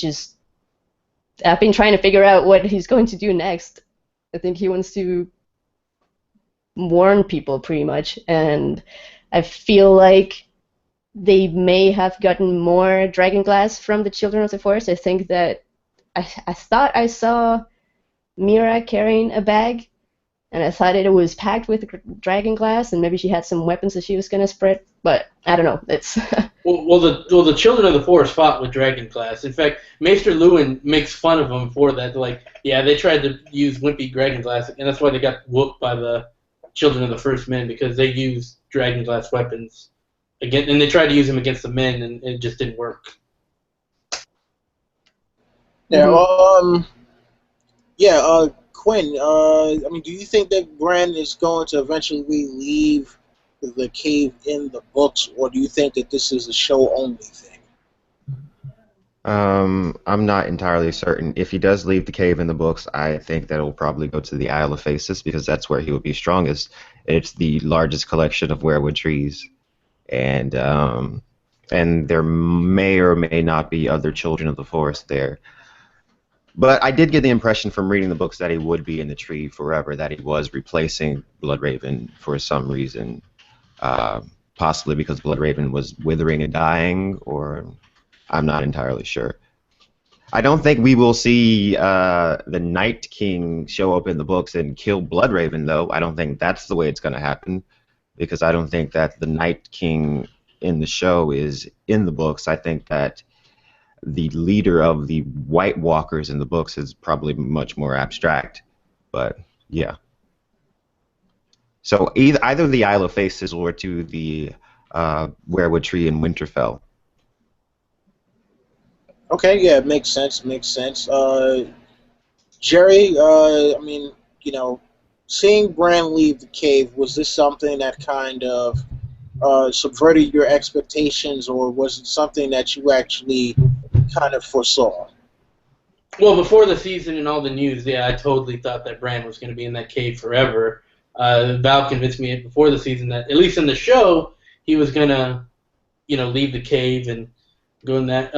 been trying to figure out what he's going to do next. I think he wants to warn people pretty much, and I feel like they may have gotten more dragon glass from the Children of the Forest. I think that I thought I saw Mira carrying a bag, and I thought it was packed with dragon glass, and maybe she had some weapons that she was gonna spread. But I don't know. It's The Children of the Forest fought with dragon glass. In fact, Maester Lewin makes fun of them for that. Like, yeah, they tried to use wimpy dragon glass, and that's why they got whooped by the Children of the First Men, because they used dragon glass weapons again, and they tried to use them against the men, and it just didn't work. Yeah. Mhm. Yeah. Quinn. I mean, do you think that Bran is going to eventually leave the cave in the books, or do you think that this is a show only thing? I'm not entirely certain. If he does leave the cave in the books, I think that it'll probably go to the Isle of Faces because that's where he would be strongest. It's the largest collection of weirwood trees, and there may or may not be other children of the forest there. But I did get the impression from reading the books that he would be in the tree forever, that he was replacing Bloodraven for some reason, uh, possibly because Bloodraven was withering and dying, or I'm not entirely sure. I don't think we will see the Night King show up in the books and kill Bloodraven, though. I don't think that's the way it's going to happen, because I don't think that the Night King in the show is in the books. I think that the leader of the White Walkers in the books is probably much more abstract. But yeah. So either the Isle of Faces or to the Weirwood Tree in Winterfell. Okay, yeah, it makes sense. Makes sense. Jerry, I mean, seeing Bran leave the cave, was this something that kind of subverted your expectations, or was it something that you actually kind of foresaw? Well, before the season and all the news, yeah, I totally thought that Bran was going to be in that cave forever. Val convinced me before the season that, at least in the show, he was going to, leave the cave and go in that,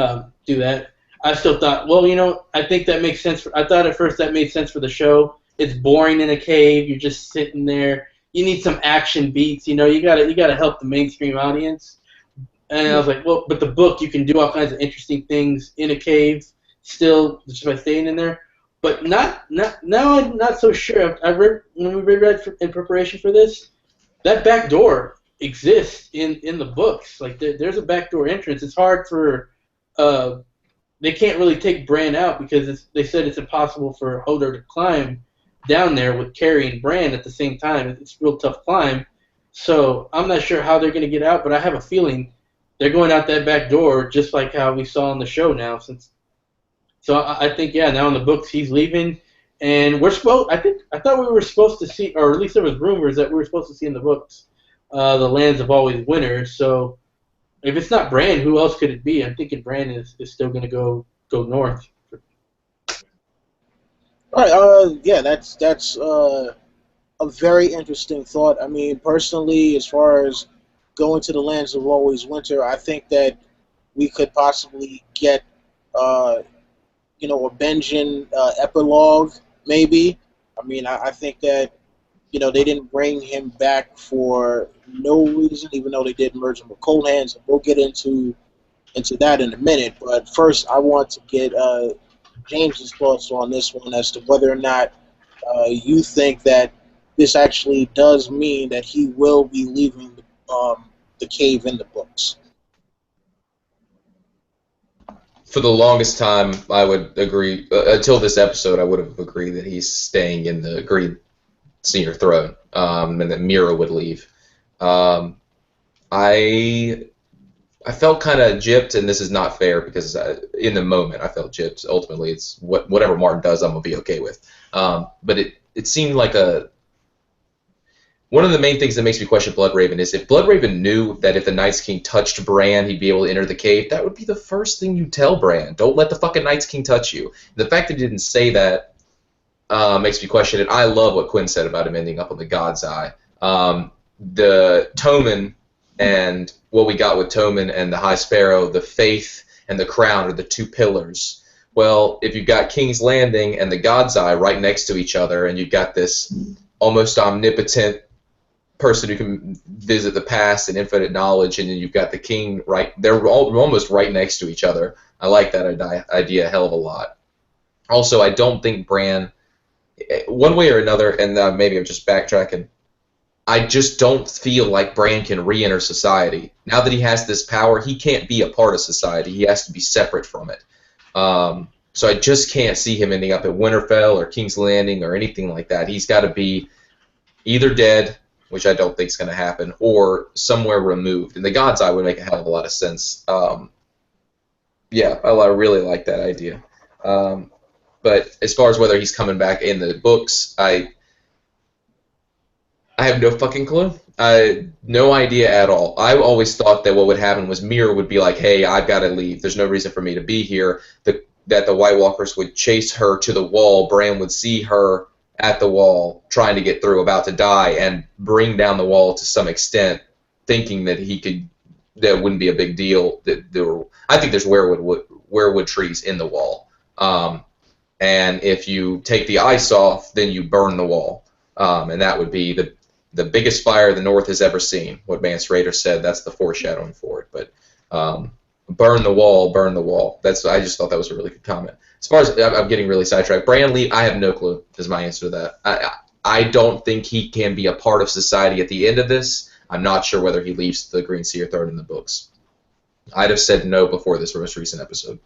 do that. I still thought, well, I think that makes sense. I thought at first that made sense for the show. It's boring in a cave. You're just sitting there. You need some action beats. You gotta help the mainstream audience. And I was like, well, but the book, you can do all kinds of interesting things in a cave still just by staying in there. But now I'm not so sure. When we read in preparation for this, that back door exists in the books. Like there's a back door entrance. It's hard for they can't really take Bran out because they said it's impossible for Hodor to climb down there with carrying Bran at the same time. It's a real tough climb. So I'm not sure how they're going to get out, but I have a feeling they're going out that back door just like how we saw on the show now. So I think, yeah, now in the books he's leaving. And I thought we were supposed to see, or at least there was rumors that we were supposed to see in the books, the Lands of Always Winners. So if it's not Bran, who else could it be? I'm thinking Bran is still going to go north. All right. Yeah, that's a very interesting thought. I mean, personally, as far as going to the Lands of Always Winter, I think that we could possibly get, a Benjen epilogue, maybe. I mean, I think that, they didn't bring him back for no reason, even though they did merge him with Coldhands. And we'll get into that in a minute. But first, I want to get James's thoughts on this one as to whether or not you think that this actually does mean that he will be leaving the cave in the books. For the longest time, I would agree. Until this episode, I would have agreed that he's staying in the Green Senior Throne, and that Mira would leave. I felt kind of gypped, and this is not fair because in the moment I felt gypped. Ultimately, it's whatever Martin does, I'm gonna be okay with. But it seemed like one of the main things that makes me question Bloodraven is if Bloodraven knew that if the Night's King touched Bran, he'd be able to enter the cave, that would be the first thing you tell Bran. Don't let the fucking Night's King touch you. The fact that he didn't say that makes me question it. I love what Quinn said about him ending up on the God's Eye. The Tommen and what we got with Tommen and the High Sparrow, the faith and the crown are the two pillars. Well, if you've got King's Landing and the God's Eye right next to each other, and you've got this almost omnipotent person who can visit the past and infinite knowledge, and then you've got the king they're almost right next to each other. I like that idea a hell of a lot. Also, I don't think Bran, one way or another, and maybe I'm just backtracking, I just don't feel like Bran can re-enter society. Now that he has this power, he can't be a part of society. He has to be separate from it. So I just can't see him ending up at Winterfell or King's Landing or anything like that. He's got to be either dead, which I don't think is going to happen, or somewhere removed. And the God's Eye would make a hell of a lot of sense. Yeah, I really like that idea. But as far as whether he's coming back in the books, I have no fucking clue. No idea at all. I always thought that what would happen was Mira would be like, "Hey, I've got to leave. There's no reason for me to be here." That the White Walkers would chase her to the wall. Bran would see her at the wall, trying to get through, about to die, and bring down the wall to some extent, thinking that he could. That wouldn't be a big deal. I think there's weirwood trees in the wall. And if you take the ice off, then you burn the wall. And that would be the biggest fire the North has ever seen. What Mance Rayder said, that's the foreshadowing for it. But burn the wall, burn the wall. I just thought that was a really good comment. As far as I'm getting really sidetracked, Bran Lee, I have no clue is my answer to that. I don't think he can be a part of society at the end of this. I'm not sure whether he leaves the Green Sea or Third in the books. I'd have said no before this most recent episode.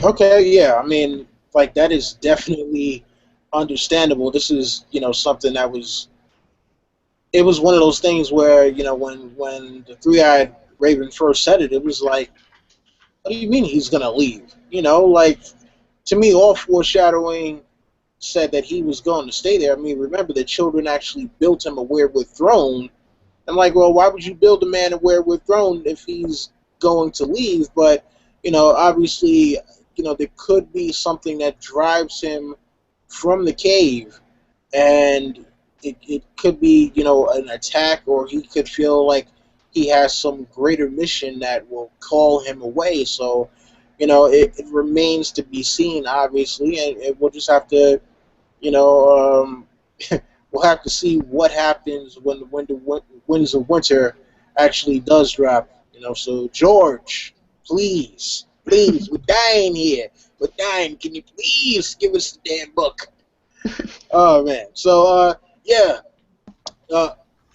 Okay, yeah, I mean, like, that is definitely understandable. This is, something that it was one of those things where, when the Three-Eyed Raven first said it, it was like, what do you mean he's going to leave? Like, to me, all foreshadowing said that he was going to stay there. I mean, remember, the children actually built him a weirwood throne. I'm like, well, why would you build a man a weirwood throne if he's going to leave? But, obviously, there could be something that drives him from the cave, and it could be, an attack, or he could feel like he has some greater mission that will call him away. So, it remains to be seen, obviously, and we'll just have to, we'll have to see what happens when the Winds of Winter actually does drop. So George, please, we're dying here. We're dying. Can you please give us the damn book? Oh man. So yeah.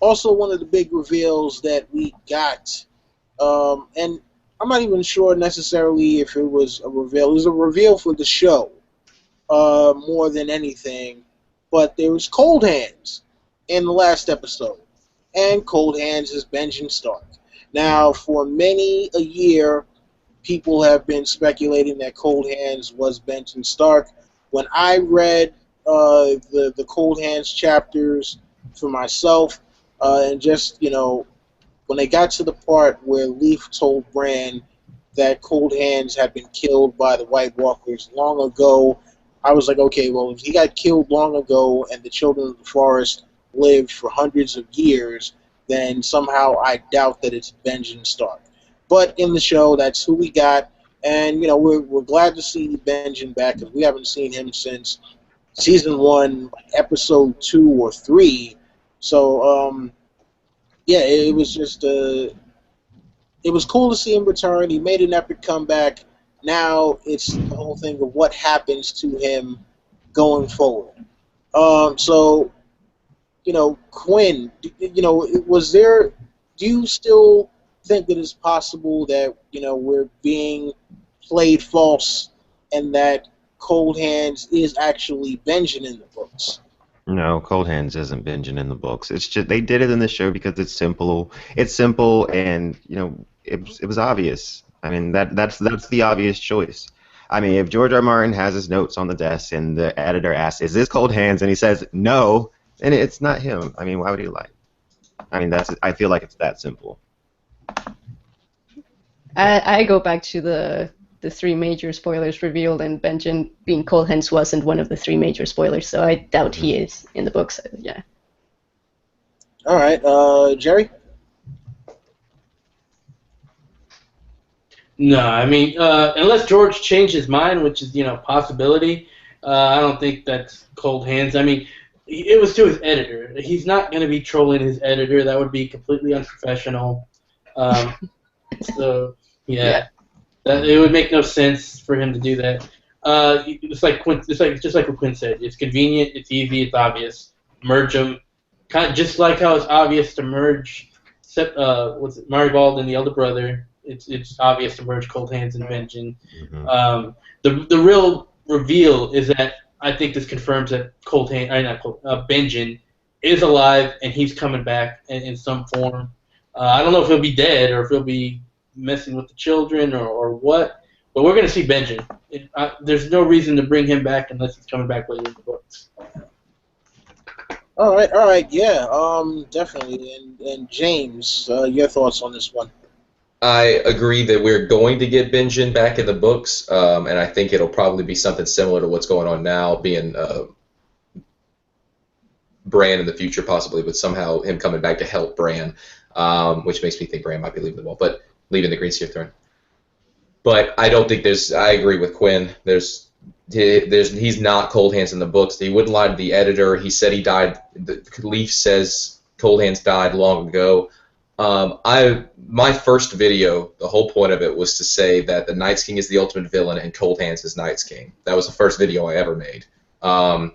Also, one of the big reveals that we got, and I'm not even sure necessarily if it was a reveal. It was a reveal for the show, more than anything. But there was Coldhands in the last episode, and Coldhands is Benjen Stark. Now, for many a year, people have been speculating that Coldhands was Benjen Stark. When I read the Coldhands chapters for myself, and just, when they got to the part where Leaf told Bran that Coldhands had been killed by the White Walkers long ago, I was like, okay, well, if he got killed long ago and the children of the forest lived for hundreds of years, then somehow I doubt that it's Benjen Stark. But in the show, that's who we got, and we're glad to see Benjen back, because we haven't seen him since season 1, episode 2 or 3. So yeah, it was just it was cool to see him return. He made an epic comeback. Now it's the whole thing of what happens to him going forward. So, Quinn, was there? Do you still think that it's possible that we're being played false, and that Coldhands is actually Benjen in the books? No, Coldhands isn't Benjen in the books. It's just they did it in the show because it's simple. It's simple, and it was obvious. I mean, that's the obvious choice. I mean, if George R. R. Martin has his notes on the desk and the editor asks, "Is this Coldhands?" and he says no, then it's not him. I mean, why would he lie? I mean, I feel like it's that simple. I go back to the 3 major spoilers revealed, and Benjen being Coldhands wasn't one of the 3 major spoilers, so I doubt he is in the books. Yeah. All right, Jerry? No, I mean, unless George changed his mind, which is, a possibility, I don't think that's Coldhands. I mean, it was to his editor. He's not going to be trolling his editor. That would be completely unprofessional. So, yeah. It would make no sense for him to do that. It's just like what Quinn said. It's convenient. It's easy. It's obvious. Merge them, kind of just like how it's obvious to merge. Maribald and the elder brother. It's obvious to merge Coldhands and Benjen. Mm-hmm. The real reveal is that I think this confirms that Benjen is alive and he's coming back in some form. I don't know if he'll be dead or if he'll be messing with the children or what, but we're going to see Benjen. There's no reason to bring him back unless he's coming back later in the books. All right, yeah, definitely. And James, your thoughts on this one? I agree that we're going to get Benjen back in the books, and I think it'll probably be something similar to what's going on now, being Bran in the future possibly, but somehow him coming back to help Bran, which makes me think Bran might be leaving the wall, but leaving the Green Sea Throne. But I don't think there's. I agree with Quinn. He's not Coldhands in the books. He wouldn't lie to the editor. He said he died. The Leaf says Coldhands died long ago. My first video, the whole point of it was to say that the Night's King is the ultimate villain and Coldhands is Night's King. That was the first video I ever made. To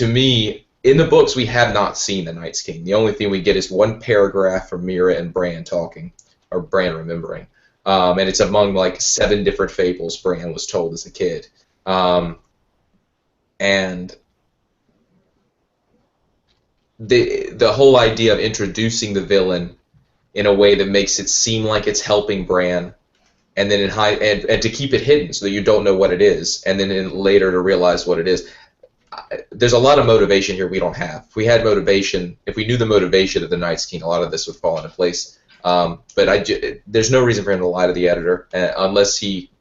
me, in the books, we have not seen the Night's King. The only thing we get is one paragraph from Mira and Bran talking, or Bran remembering. And it's among like 7 different fables Bran was told as a kid. And the whole idea of introducing the villain in a way that makes it seem like it's helping Bran, and then and to keep it hidden so that you don't know what it is, and then later to realize what it is. There's a lot of motivation here we don't have. If we had motivation, if we knew the motivation of the Night's King, a lot of this would fall into place. But there's no reason for him to lie to the editor unless he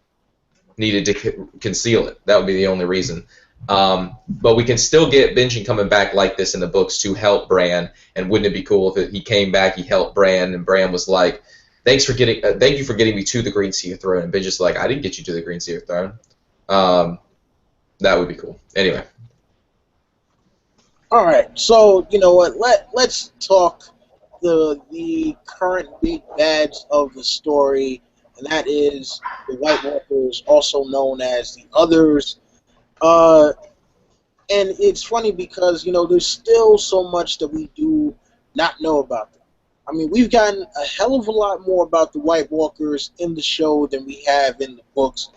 needed to conceal it. That would be the only reason. But we can still get Benjen coming back like this in the books to help Bran. And wouldn't it be cool if he came back, he helped Bran, and Bran was like, thank you for getting me to the Green Sea Throne. And Benjen's like, I didn't get you to the Green Sea Throne. That would be cool. Anyway. All right, so you know what? Let's talk the current big bads of the story, and that is the White Walkers, also known as the Others. And it's funny because there's still so much that we do not know about them. I mean, we've gotten a hell of a lot more about the White Walkers in the show than we have in the books,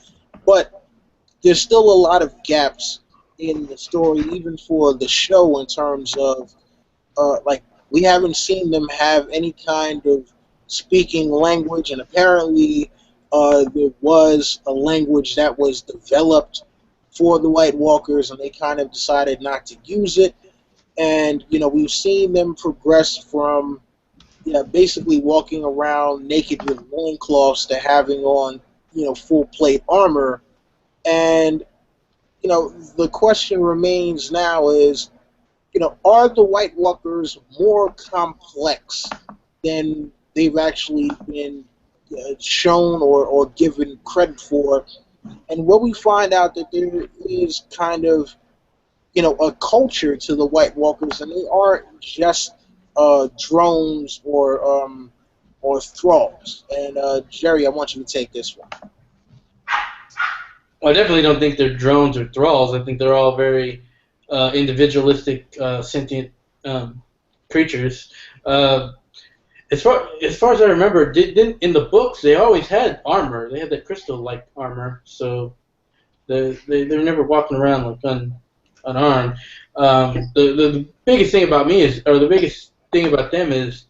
but there's still a lot of gaps in the story, even for the show, in terms of like we haven't seen them have any kind of speaking language, and apparently there was a language that was developed for the White Walkers, and they kind of decided not to use it. And we've seen them progress from basically walking around naked with loincloths to having on full plate armor. And the question remains now is, are the White Walkers more complex than they've actually been shown or given credit for? And what we find out that there is kind of, a culture to the White Walkers, and they aren't just drones or thralls. And Jerry, I want you to take this one. Well, I definitely don't think they're drones or thralls. I think they're all very individualistic, sentient creatures. As far as I remember, in the books they always had armor. They had that crystal-like armor, so they're never walking around like unarmed. The biggest thing about the biggest thing about them is,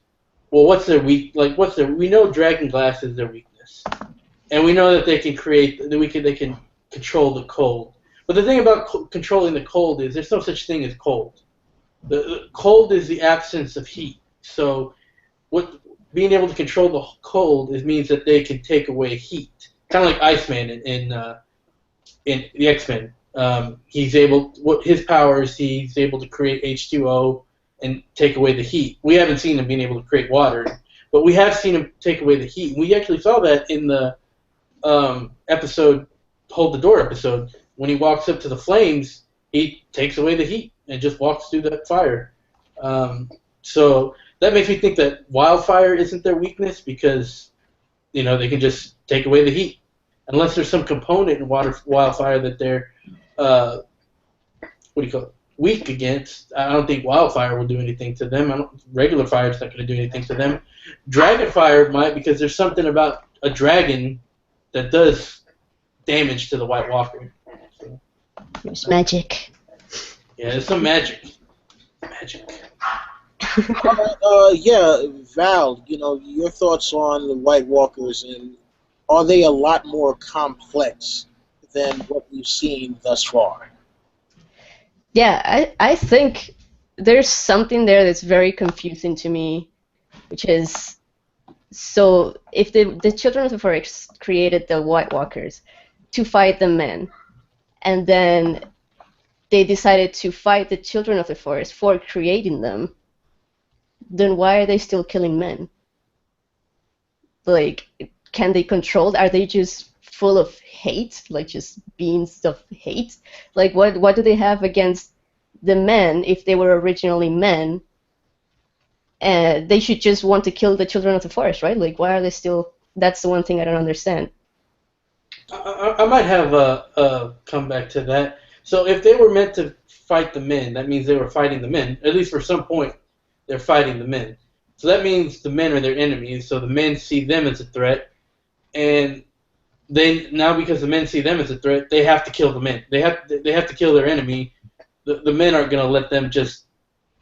well, what's their weak? Like, we know dragon glass is their weakness, and we know that they can they can control the cold. But the thing about controlling the cold is there's no such thing as cold. The cold is the absence of heat. So being able to control the cold means that they can take away heat. Kind of like Iceman in the X-Men. His power is he's able to create H2O and take away the heat. We haven't seen him being able to create water, but we have seen him take away the heat. We actually saw that in the episode, Hold the Door episode. When he walks up to the flames, he takes away the heat and just walks through that fire. So that makes me think that wildfire isn't their weakness, because they can just take away the heat. Unless there's some component in wildfire that they're weak against. I don't think wildfire will do anything to them. Regular fire is not going to do anything to them. Dragon fire might, because there's something about a dragon that does damage to the White Walker. So, there's magic. Yeah, there's some magic. Magic. Yeah, Val, your thoughts on the White Walkers, and are they a lot more complex than what we've seen thus far? Yeah, I think there's something there that's very confusing to me, which is, so if the Children of the Forest created the White Walkers to fight the men, and then they decided to fight the Children of the Forest for creating them, then why are they still killing men? Like, can they control? Are they just full of hate, like just beings of hate? Like, what do they have against the men if they were originally men? And they should just want to kill the Children of the Forest, right? Like, why are they still? That's the one thing I don't understand. I might have a comeback to that. So if they were meant to fight the men, that means they were fighting the men. At least for some point, they're fighting the men. So that means the men are their enemies. So the men see them as a threat, and they now, because the men see them as a threat, they have to kill the men. They have to kill their enemy. The men aren't going to let them just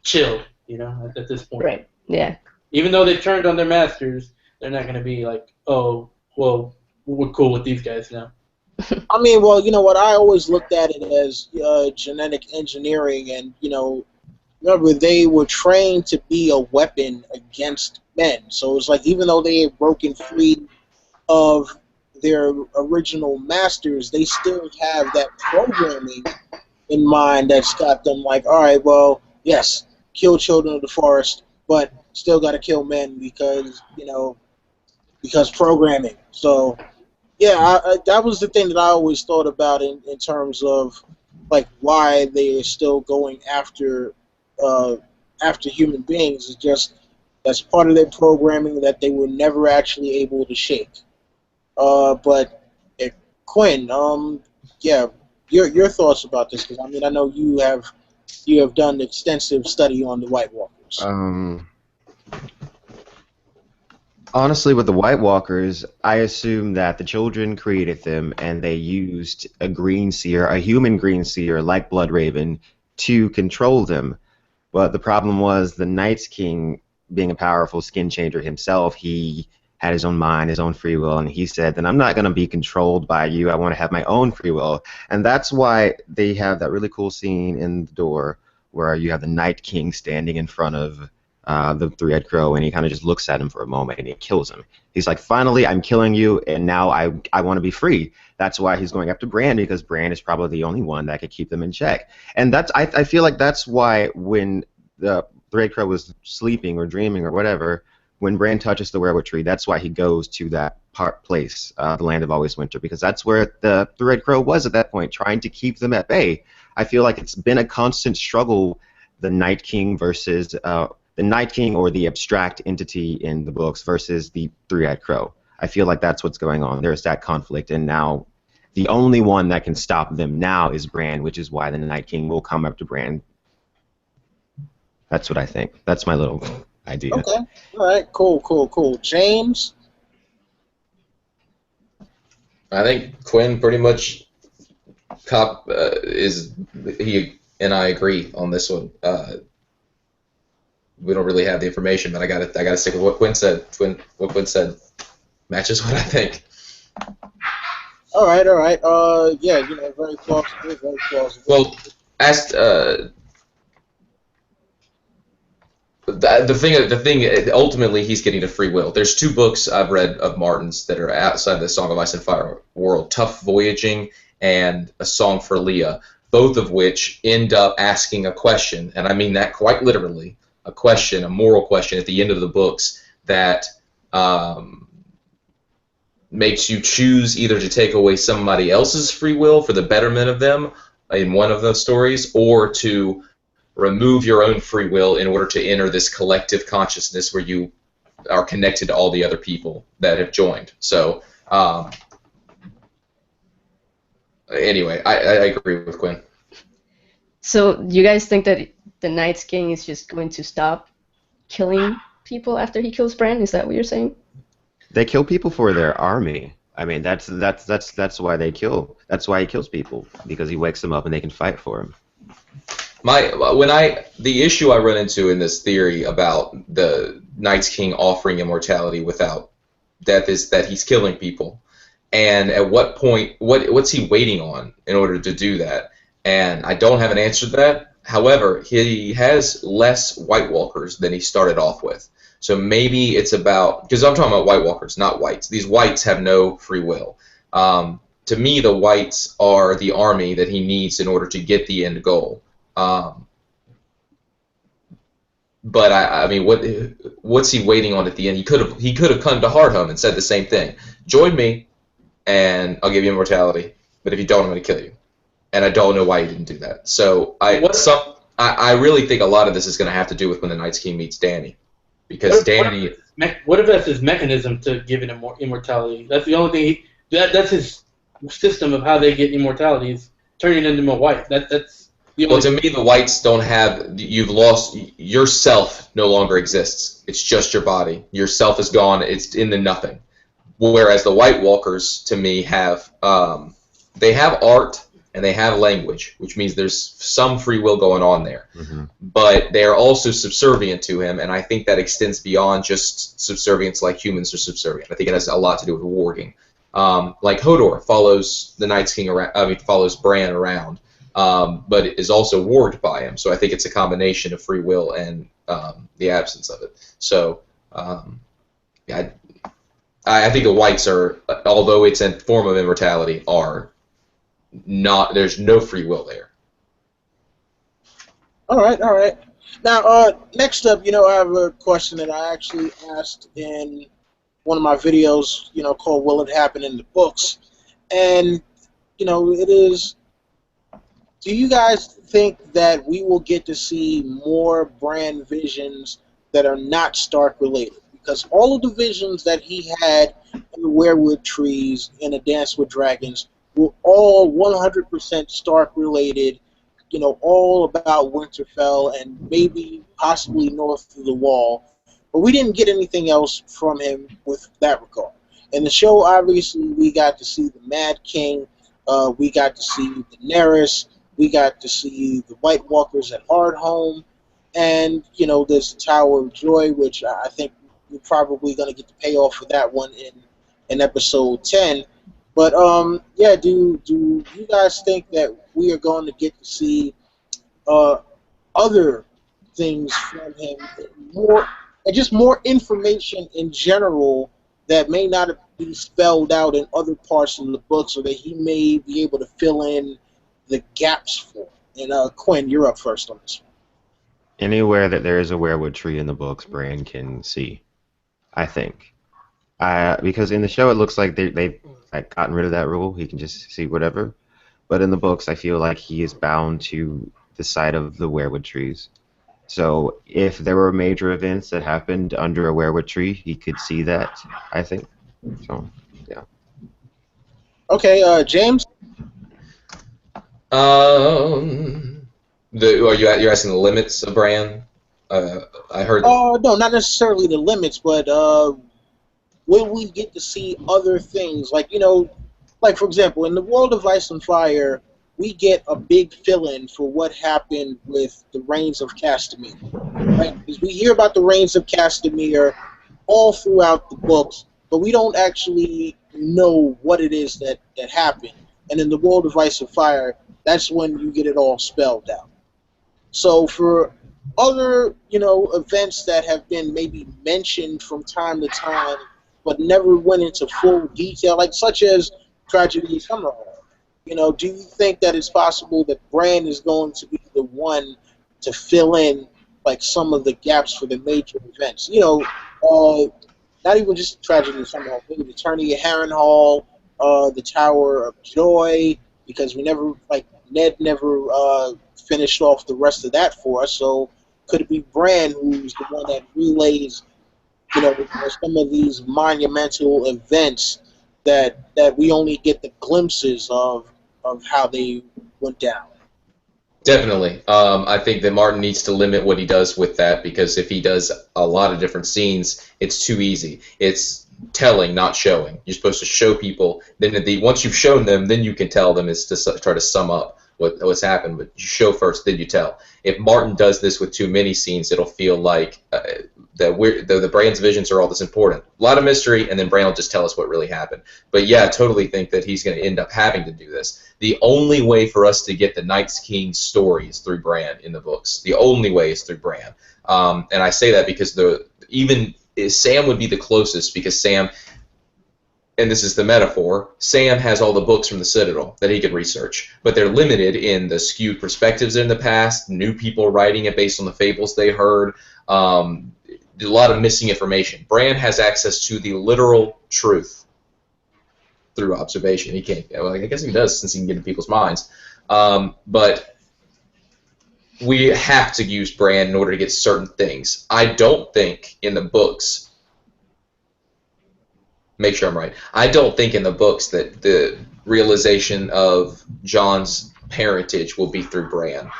chill, at this point. Right. Yeah. Even though they turned on their masters, they're not going to be like, oh, well, we're cool with these guys now. I mean, well, you know what? I always looked at it as genetic engineering, and remember they were trained to be a weapon against men. So it's like even though they had broken free of their original masters, they still have that programming in mind that's got them like, all right, well, yes, kill Children of the Forest, but still got to kill men because because programming. So. Yeah, that was the thing that I always thought about in terms of like why they are still going after human beings. It's just that's part of their programming that they were never actually able to shake. But Quinn, yeah, your thoughts about this? Because I mean, I know you have done extensive study on the White Walkers. Honestly, with the White Walkers, I assume that the children created them and they used a green seer, a human green seer like Bloodraven, to control them. But the problem was the Night's King, being a powerful skin changer himself, he had his own mind, his own free will, and he said, then I'm not going to be controlled by you. I want to have my own free will. And that's why they have that really cool scene in the door where you have the Night King standing in front of the three-eyed crow, and he kind of just looks at him for a moment and he kills him. He's like, finally, I'm killing you, and now I want to be free. That's why he's going after Bran, because Bran is probably the only one that could keep them in check. And that's I feel like that's why when the three-eyed crow was sleeping or dreaming or whatever, when Bran touches the werewood tree, that's why he goes to that place, the Land of Always Winter, because that's where the three-eyed crow was at that point, trying to keep them at bay. I feel like it's been a constant struggle, the Night King versus the Night King, or the abstract entity in the books, versus the three-eyed crow. I feel like that's what's going on. There's that conflict, and now the only one that can stop them now is Bran, which is why the Night King will come after Bran. That's what I think. That's my little idea. Okay. All right. Cool. James? I think Quinn pretty much he and I agree on this one. We don't really have the information, but I gotta stick with what Quinn said. What Quinn said matches what I think. All right. Yeah, very plausible. Well, asked the thing. Ultimately, he's getting to free will. There's two books I've read of Martin's that are outside the Song of Ice and Fire world: Tough Voyaging and A Song for Leah, both of which end up asking a question, and I mean that quite literally. A question, a moral question at the end of the books that makes you choose either to take away somebody else's free will for the betterment of them in one of those stories, or to remove your own free will in order to enter this collective consciousness where you are connected to all the other people that have joined. So anyway, I agree with Quinn. So you guys think that the Night King is just going to stop killing people after he kills Bran? Is that what you're saying? They kill people for their army. I mean, that's why they kill. That's why he kills people, because he wakes them up and they can fight for him. The issue I run into in this theory about the Night's King offering immortality without death is that he's killing people, and at what point, what's he waiting on in order to do that? And I don't have an answer to that. However, he has less White Walkers than he started off with. So maybe it's about, because I'm talking about White Walkers, not Whites. These Whites have no free will. To me, the Whites are the army that he needs in order to get the end goal. But I mean, what's he waiting on at the end? He could have come to Hardhome and said the same thing. Join me, and I'll give you immortality. But if you don't, I'm going to kill you. And I don't know why he didn't do that. So I really think a lot of this is going to have to do with when the Night's King meets Dany, because Dany. What if that's his mechanism to give it immortality? That's the only thing. That's his system of how they get immortality is turning into a white. That's the only. Well, to me, the Whites don't have. You've lost yourself. No longer exists. It's just your body. Yourself is gone. It's in the nothing. Whereas the White Walkers, to me, have they have art. And they have language, which means there's some free will going on there. Mm-hmm. But they are also subservient to him, and I think that extends beyond just subservience like humans are subservient. I think it has a lot to do with warging. Like Hodor follows the Night's King around, follows Bran around, but is also warged by him. So I think it's a combination of free will and the absence of it. So yeah, I think the Whites are, although it's a form of immortality, are not, there's no free will there. All right. Now, next up, I have a question that I actually asked in one of my videos, called "Will It Happen in the Books?" And it is: do you guys think that we will get to see more Bran visions that are not Stark related? Because all of the visions that he had in the Weirwood Trees in A Dance with Dragons were all 100% Stark related, all about Winterfell and maybe possibly north of the Wall. But we didn't get anything else from him with that regard. In the show, obviously, we got to see the Mad King, we got to see Daenerys, we got to see the White Walkers at Hardhome, and, there's the Tower of Joy, which I think we're probably going to get the payoff for that one in episode 10. But yeah, do you guys think that we are going to get to see other things from him, more information in general that may not be spelled out in other parts of the book, so that he may be able to fill in the gaps for? And Quinn, you're up first on this one. Anywhere that there is a weirwood tree in the books, Bran can see, I think. Because in the show it looks like they've gotten rid of that rule. He can just see whatever. But in the books, I feel like he is bound to the side of the weirwood trees. So if there were major events that happened under a weirwood tree, he could see that, I think. So, yeah. Okay, James? You're asking the limits of Bran? I heard. No, not necessarily the limits, but will we get to see other things? Like, like, for example, in the World of Ice and Fire, we get a big fill-in for what happened with the Reigns of Castamere. Right? Because we hear about the Reigns of Castamere all throughout the books, but we don't actually know what it is that happened. And in the World of Ice and Fire, that's when you get it all spelled out. So for other, events that have been maybe mentioned from time to time, but never went into full detail, like such as Tragedy of Summerhall. Do you think that it's possible that Bran is going to be the one to fill in like some of the gaps for the major events? Not even just Tragedy of Summerhall, maybe the Tourney of Harrenhal, the Tower of Joy, because Ned never finished off the rest of that for us. So could it be Bran who's the one that relays, some of these monumental events that we only get the glimpses of how they went down? Definitely. I think that Martin needs to limit what he does with that, because if he does a lot of different scenes, it's too easy. It's telling, not showing. You're supposed to show people. Then once you've shown them, then you can tell them, is to try to sum up what's happened. But you show first, then you tell. If Martin does this with too many scenes, it'll feel like the Bran's visions are all this important. A lot of mystery, and then Bran will just tell us what really happened. But yeah, I totally think that he's going to end up having to do this. The only way for us to get the Night's King story is through Bran in the books. The only way is through Bran. And I say that because Sam would be the closest, because Sam, and this is the metaphor, Sam has all the books from the Citadel that he could research, but they're limited in the skewed perspectives in the past, new people writing it based on the fables they heard, a lot of missing information. Bran has access to the literal truth through observation. He can't, well, I guess he does, since he can get in people's minds. But we have to use Bran in order to get certain things. I don't think in the books, make sure I'm right, I don't think in the books that the realization of Jon's parentage will be through Bran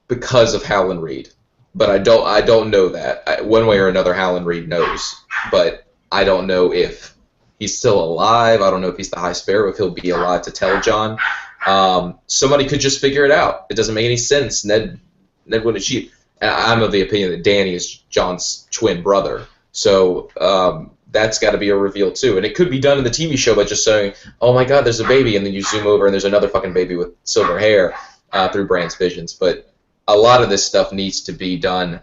because of Howland Reed. But I don't know that. One way or another, Howland Reed knows. But I don't know if he's still alive. I don't know if he's the High Sparrow, if he'll be alive to tell Jon. Somebody could just figure it out. It doesn't make any sense. Ned wouldn't achieve. And I'm of the opinion that Dany is Jon's twin brother. So that's got to be a reveal too. And it could be done in the TV show by just saying, oh my god, there's a baby, and then you zoom over and there's another fucking baby with silver hair through Bran's visions. But a lot of this stuff needs to be done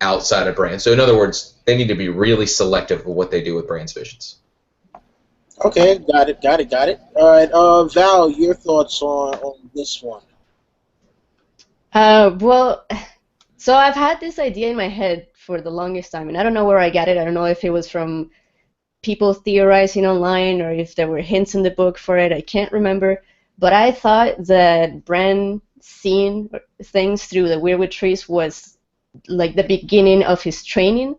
outside of Bran. So in other words, they need to be really selective of what they do with Bran's visions. Okay, got it. All right, Val, your thoughts on this one? Well, so I've had this idea in my head for the longest time, and I don't know where I got it. I don't know if it was from people theorizing online or if there were hints in the book for it. I can't remember. But I thought that Bran seeing things through the weirwood trees was like the beginning of his training,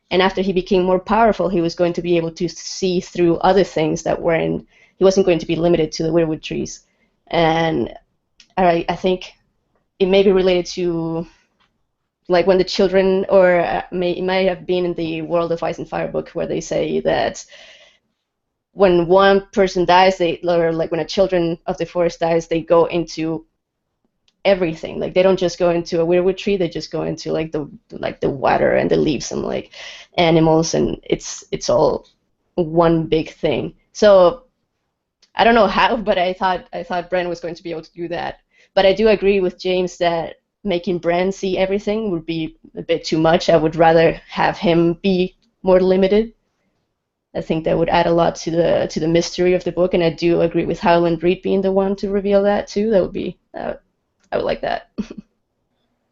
and after he became more powerful, he was going to be able to see through other things that weren't, he wasn't going to be limited to the weirwood trees. And I think it may be related to like when the children, or it might have been in the World of Ice and Fire book, where they say that when one person dies, or like when a children of the forest dies, they go into everything. Like they don't just go into a weirwood tree, they just go into like the water and the leaves and like animals, and it's all one big thing. So I don't know how, but I thought Bran was going to be able to do that. But I do agree with James that making Bran see everything would be a bit too much. I would rather have him be more limited. I think that would add a lot to the mystery of the book, and I do agree with Howland Reed being the one to reveal that too. That would be I would like that.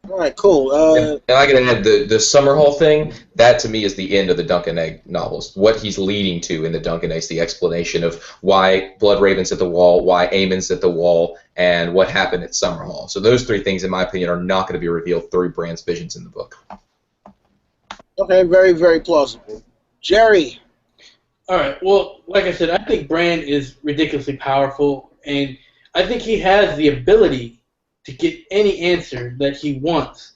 All right, cool. And I gotta add the Summerhall thing. That to me is the end of the Dunk and Egg novels. What he's leading to in the Dunk and Eggs, the explanation of why Bloodraven's at the Wall, why Aemon's at the Wall, and what happened at Summerhall. So those three things, in my opinion, are not going to be revealed through Bran's visions in the book. Okay, very, very plausible. Jerry. All right. Well, like I said, I think Bran is ridiculously powerful, and I think he has the ability to get any answer that he wants.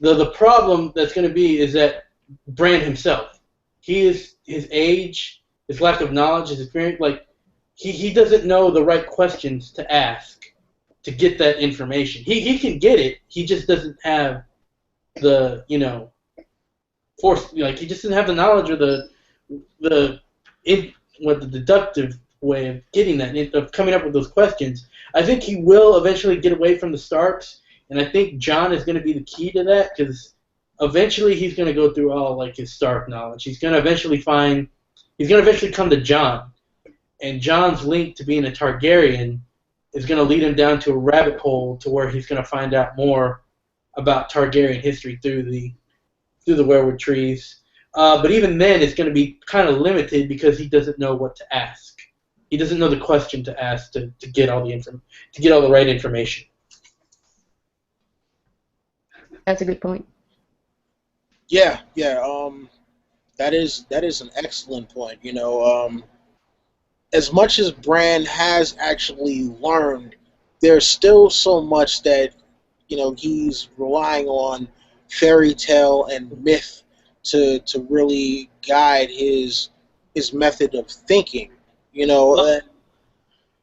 The problem that's going to be is that Bran himself, his age, his lack of knowledge, his experience, like he doesn't know the right questions to ask to get that information. He can get it, he just doesn't have the force. Like he just doesn't have the knowledge or the deductive way of getting that, of coming up with those questions. I think he will eventually get away from the Starks, and I think Jon is going to be the key to that, because eventually he's going to go through all like his Stark knowledge. He's going to eventually come to Jon, and Jon's link to being a Targaryen is going to lead him down to a rabbit hole to where he's going to find out more about Targaryen history through the weirwood trees. But even then, it's going to be kind of limited because he doesn't know what to ask. He doesn't know the question to ask to get all the right information. That's a good point. Yeah. That is an excellent point. As much as Bran has actually learned, there's still so much that he's relying on fairy tale and myth to really guide his method of thinking.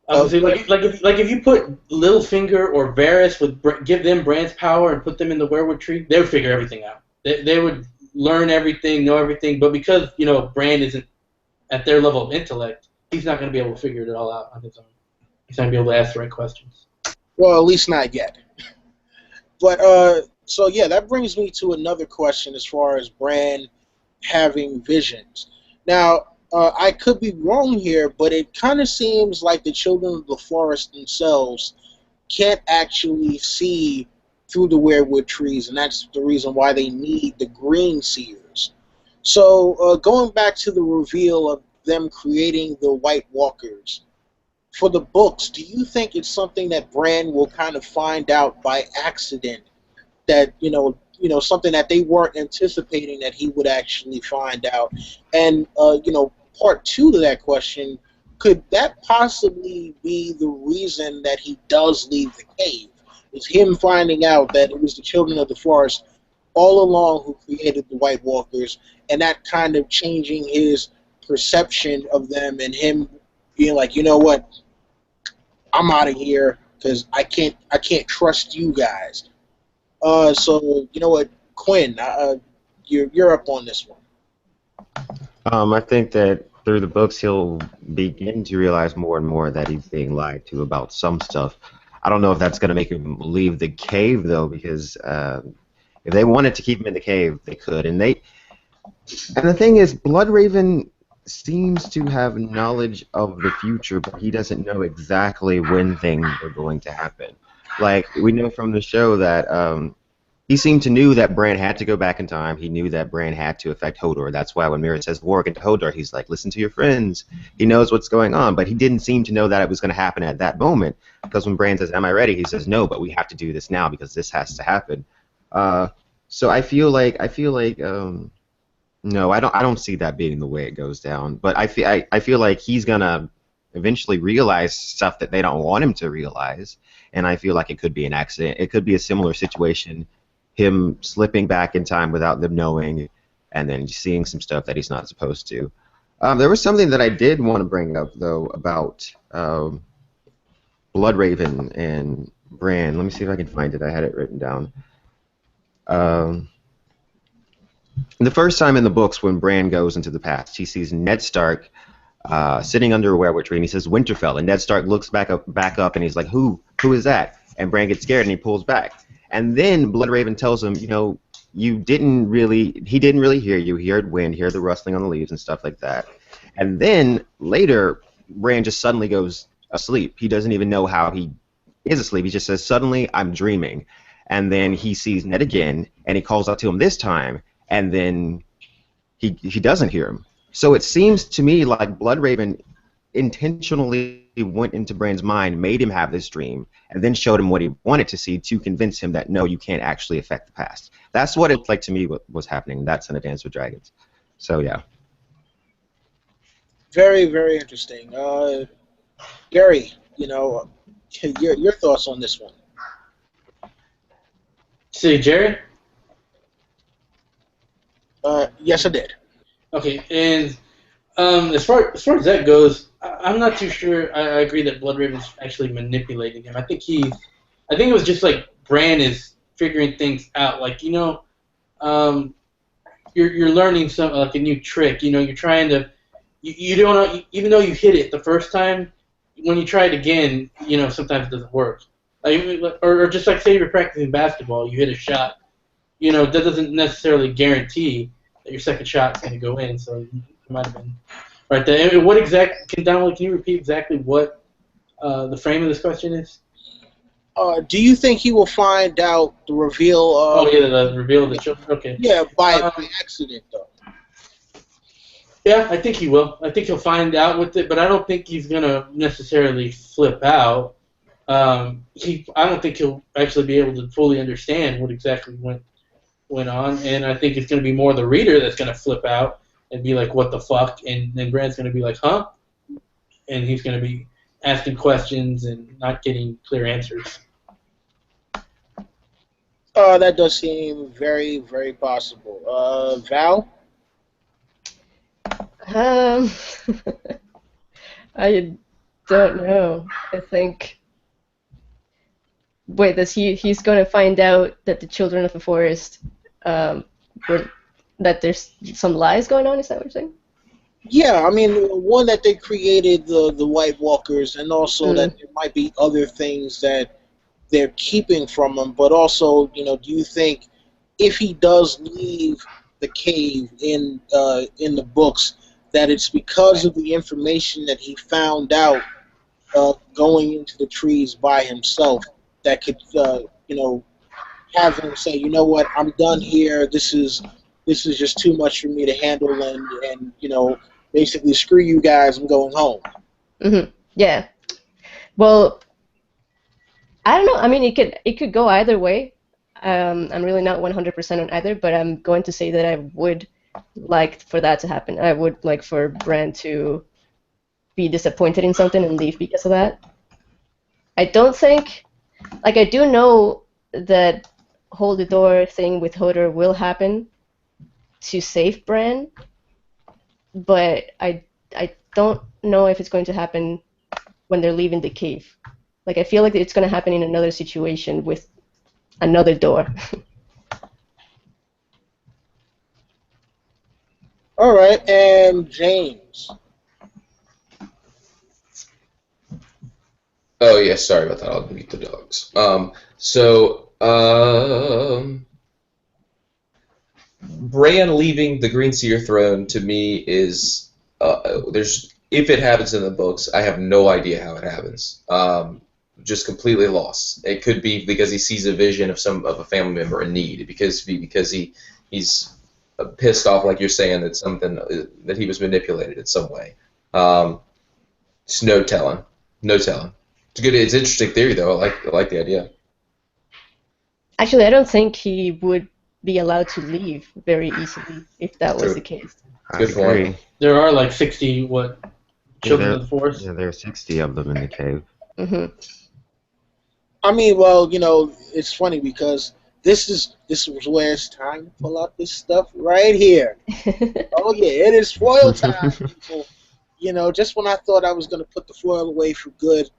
Obviously, if you put Littlefinger or Varys give them Bran's power and put them in the weirwood tree, they would figure everything out. They would learn everything, know everything, but because Bran isn't at their level of intellect, he's not going to be able to figure it all out on his own. He's not going to be able to ask the right questions. Well, at least not yet. But so yeah, that brings me to another question as far as Bran having visions. Now, I could be wrong here, but it kind of seems like the children of the forest themselves can't actually see through the weirwood trees, and that's the reason why they need the green seers. So, going back to the reveal of them creating the White Walkers, for the books, do you think it's something that Bran will kind of find out by accident, that something that they weren't anticipating that he would actually find out? And part two to that question, could that possibly be the reason that he does leave the cave? Is him finding out that it was the children of the forest all along who created the White Walkers, and that kind of changing his perception of them, and him being like, you know what, I'm out of here because I can't trust you guys. So you know what, Quinn, you're up on this one. I think that through the books he'll begin to realize more and more that he's being lied to about some stuff. I don't know if that's going to make him leave the cave though, because if they wanted to keep him in the cave, they could. And the thing is, Bloodraven seems to have knowledge of the future, but he doesn't know exactly when things are going to happen. Like, we know from the show that he seemed to knew that Bran had to go back in time. He knew that Bran had to affect Hodor. That's why when Mira says Warwick into Hodor, he's like, listen to your friends. He knows what's going on, but he didn't seem to know that it was going to happen at that moment. Because when Bran says, am I ready? He says, no, but we have to do this now because this has to happen. So I feel like no, I don't see that being the way it goes down. But I feel like he's gonna eventually realize stuff that they don't want him to realize, and I feel like it could be an accident. It could be a similar situation, him slipping back in time without them knowing, and then seeing some stuff that he's not supposed to. There was something that I did want to bring up though about Bloodraven and Bran. Let me see if I can find it. I had it written down. The first time in the books when Bran goes into the past, he sees Ned Stark sitting under a weirwood tree, and he says Winterfell, and Ned Stark looks back up, and he's like, who is that? And Bran gets scared, and he pulls back. And then Bloodraven tells him, he didn't really hear you. He heard wind, heard the rustling on the leaves and stuff like that. And then later, Bran just suddenly goes asleep. He doesn't even know how he is asleep. He just says, suddenly, I'm dreaming. And then he sees Ned again, and he calls out to him this time, and then he doesn't hear him. So it seems to me like Bloodraven intentionally went into Bran's mind, made him have this dream, and then showed him what he wanted to see to convince him that, no, you can't actually affect the past. That's what it's like to me what was happening. That's in A Dance with Dragons. So, yeah. Very, very interesting. Gary, your thoughts on this one? See, Jerry? Yes, I did. Okay, and as far as that goes, I'm not too sure. I agree that Bloodraven's actually manipulating him. I think it was just like Bran is figuring things out. Like, you're learning some like a new trick. You're trying to, you don't know, even though you hit it the first time, when you try it again, sometimes it doesn't work. Or just like say you're practicing basketball, you hit a shot. That doesn't necessarily guarantee that your second shot's going to go in. So it might have been right there. Can you repeat exactly what the frame of this question is? Do you think he will find out the reveal of... Oh, yeah, the reveal of the children? Okay. Yeah, by accident, though. Yeah, I think he will. I think he'll find out with it, but I don't think he's going to necessarily flip out. I don't think he'll actually be able to fully understand what exactly went on, and I think it's going to be more the reader that's going to flip out and be like, what the fuck? And then Brand's going to be like, huh? And he's going to be asking questions and not getting clear answers. That does seem very, very possible. Val? I don't know. I think... Wait, he's going to find out that the children of the forest were that there's some lies going on. Is that what you're saying? Yeah, I mean, one, that they created the White Walkers, and also Mm. that there might be other things that they're keeping from him. But also, do you think if he does leave the cave in the books, that it's because of the information that he found out going into the trees by himself that could, have him say, you know what, I'm done here. This is just too much for me to handle, and basically screw you guys. I'm going home. Yeah. Well, I don't know. I mean, it could go either way. I'm really not 100% on either, but I'm going to say that I would like for that to happen. I would like for Bran to be disappointed in something and leave because of that. I don't think, like, I do know that hold the door thing with Hodor will happen to save Bran, but I don't know if it's going to happen when they're leaving the cave. Like, I feel like it's going to happen in another situation with another door. All right, and James. Oh yeah, sorry about that. I'll mute the dogs. Bran leaving the Green Seer throne to me is there's if it happens in the books, I have no idea how it happens. Just completely lost. It could be because he sees a vision of a family member in need, because he's pissed off, like you're saying, that something that he was manipulated in some way. It's no telling. No telling. It's good. It's an interesting theory, though. I like the idea. Actually, I don't think he would be allowed to leave very easily if that was the case. I Good agree. point. There are like 60 children Yeah, of the Forest. Yeah, there are 60 of them in the cave. I mean, well, it's funny because this was where it's time to pull out this stuff right here. Oh yeah, it is foil time, people. Just when I thought I was going to put the foil away for good,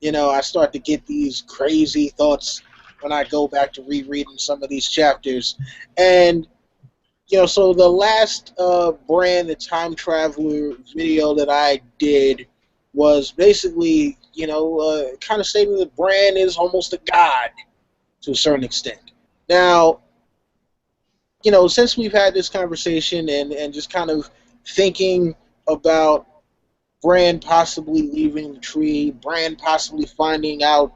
I start to get these crazy thoughts when I go back to rereading some of these chapters. And, so the last Bran the Time Traveler video that I did was basically, kind of stating that Bran is almost a god to a certain extent. Now, since we've had this conversation and just kind of thinking about Bran possibly leaving the tree, Bran possibly finding out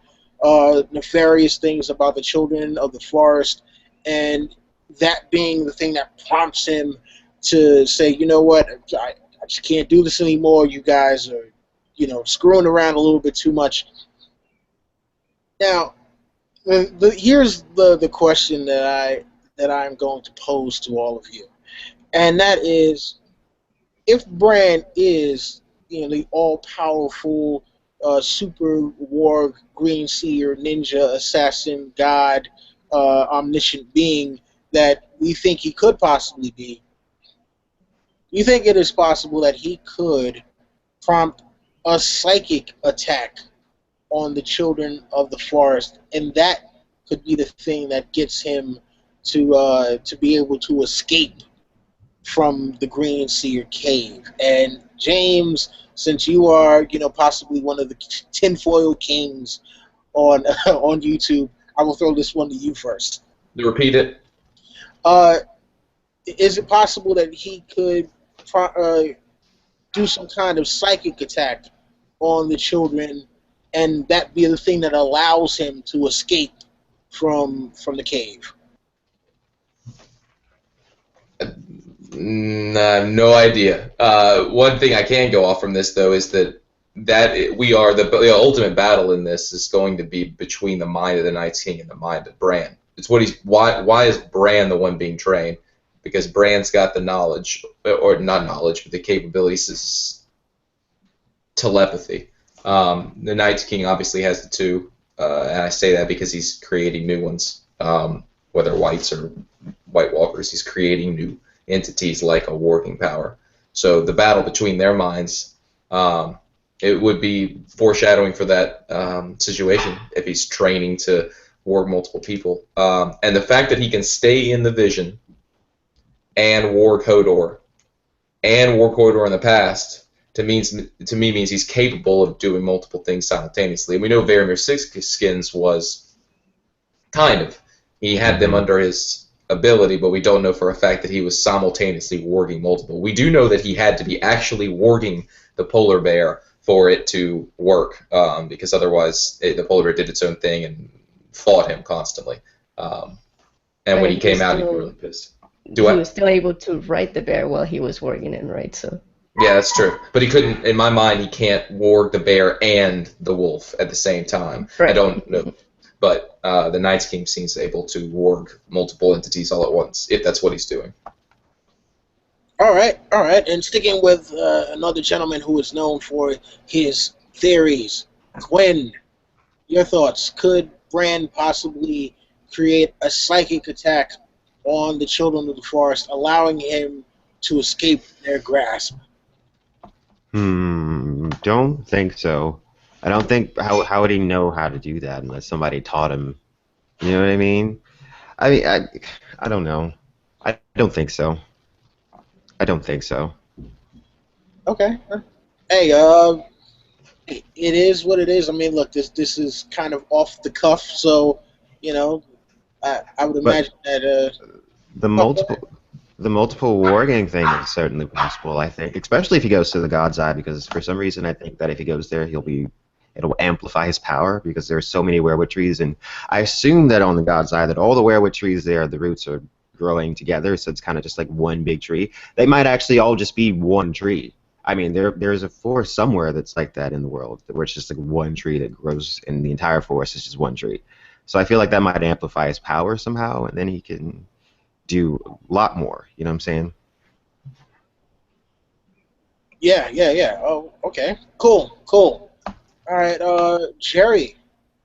nefarious things about the children of the forest, and that being the thing that prompts him to say, you know what, I just can't do this anymore. You guys are, screwing around a little bit too much. Now, here's the question that I'm going to pose to all of you, and that is, if Bran is the all-powerful super warg, green seer, ninja, assassin, god, omniscient being that we think he could possibly be, you think it is possible that he could prompt a psychic attack on the children of the forest, and that could be the thing that gets him to be able to escape from the Green Seer cave? And James, since you are, possibly one of the tinfoil kings on on YouTube, I will throw this one to you first. Repeat it. Is it possible that he could do some kind of psychic attack on the children, and that be the thing that allows him to escape from the cave? Nah, no idea. One thing I can go off from this, though, is that the ultimate battle in this is going to be between the mind of the Night's King and the mind of Bran. It's why is Bran the one being trained? Because Bran's got the knowledge, or not knowledge, but the capabilities is telepathy. The Night's King obviously has the two, and I say that because he's creating new ones, whether whites or White Walkers. He's creating new entities like a working power. So the battle between their minds, it would be foreshadowing for that situation if he's training to work multiple people. And the fact that he can stay in the vision and Warg Hodor and Warg Hodor in the past to me means he's capable of doing multiple things simultaneously. And we know Varamir Sixskins was kind of. He had them under his ability, but we don't know for a fact that he was simultaneously warging multiple. We do know that he had to be actually warging the polar bear for it to work, because otherwise the polar bear did its own thing and fought him constantly. And when he came out, he'd be really pissed. He was still able to ride the bear while he was warging him, right? So. Yeah, that's true. But he couldn't, in my mind, he can't warg the bear and the wolf at the same time. Right. I don't know. But the Night's King seems able to warg multiple entities all at once, if that's what he's doing. All right. And sticking with another gentleman who is known for his theories, Quinn, your thoughts. Could Bran possibly create a psychic attack on the Children of the Forest, allowing him to escape their grasp? Don't think so. I don't think how would he know how to do that unless somebody taught him? You know what I mean? I don't know. I don't think so. Okay. Hey, it is what it is. I mean, look, this is kind of off the cuff, so I would imagine that the multiple warging thing is certainly possible. I think, especially if he goes to the God's Eye, because for some reason I think that if he goes there, it'll amplify his power because there's so many werewood trees, and I assume that on the God's Eye that all the werewood trees there, the roots are growing together, so it's kind of just like one big tree. They might actually all just be one tree. I mean, there's a forest somewhere that's like that in the world, where it's just like one tree that grows, and the entire forest is just one tree. So I feel like that might amplify his power somehow, and then he can do a lot more. You know what I'm saying? Yeah. Oh, okay. Cool. All right, Jerry,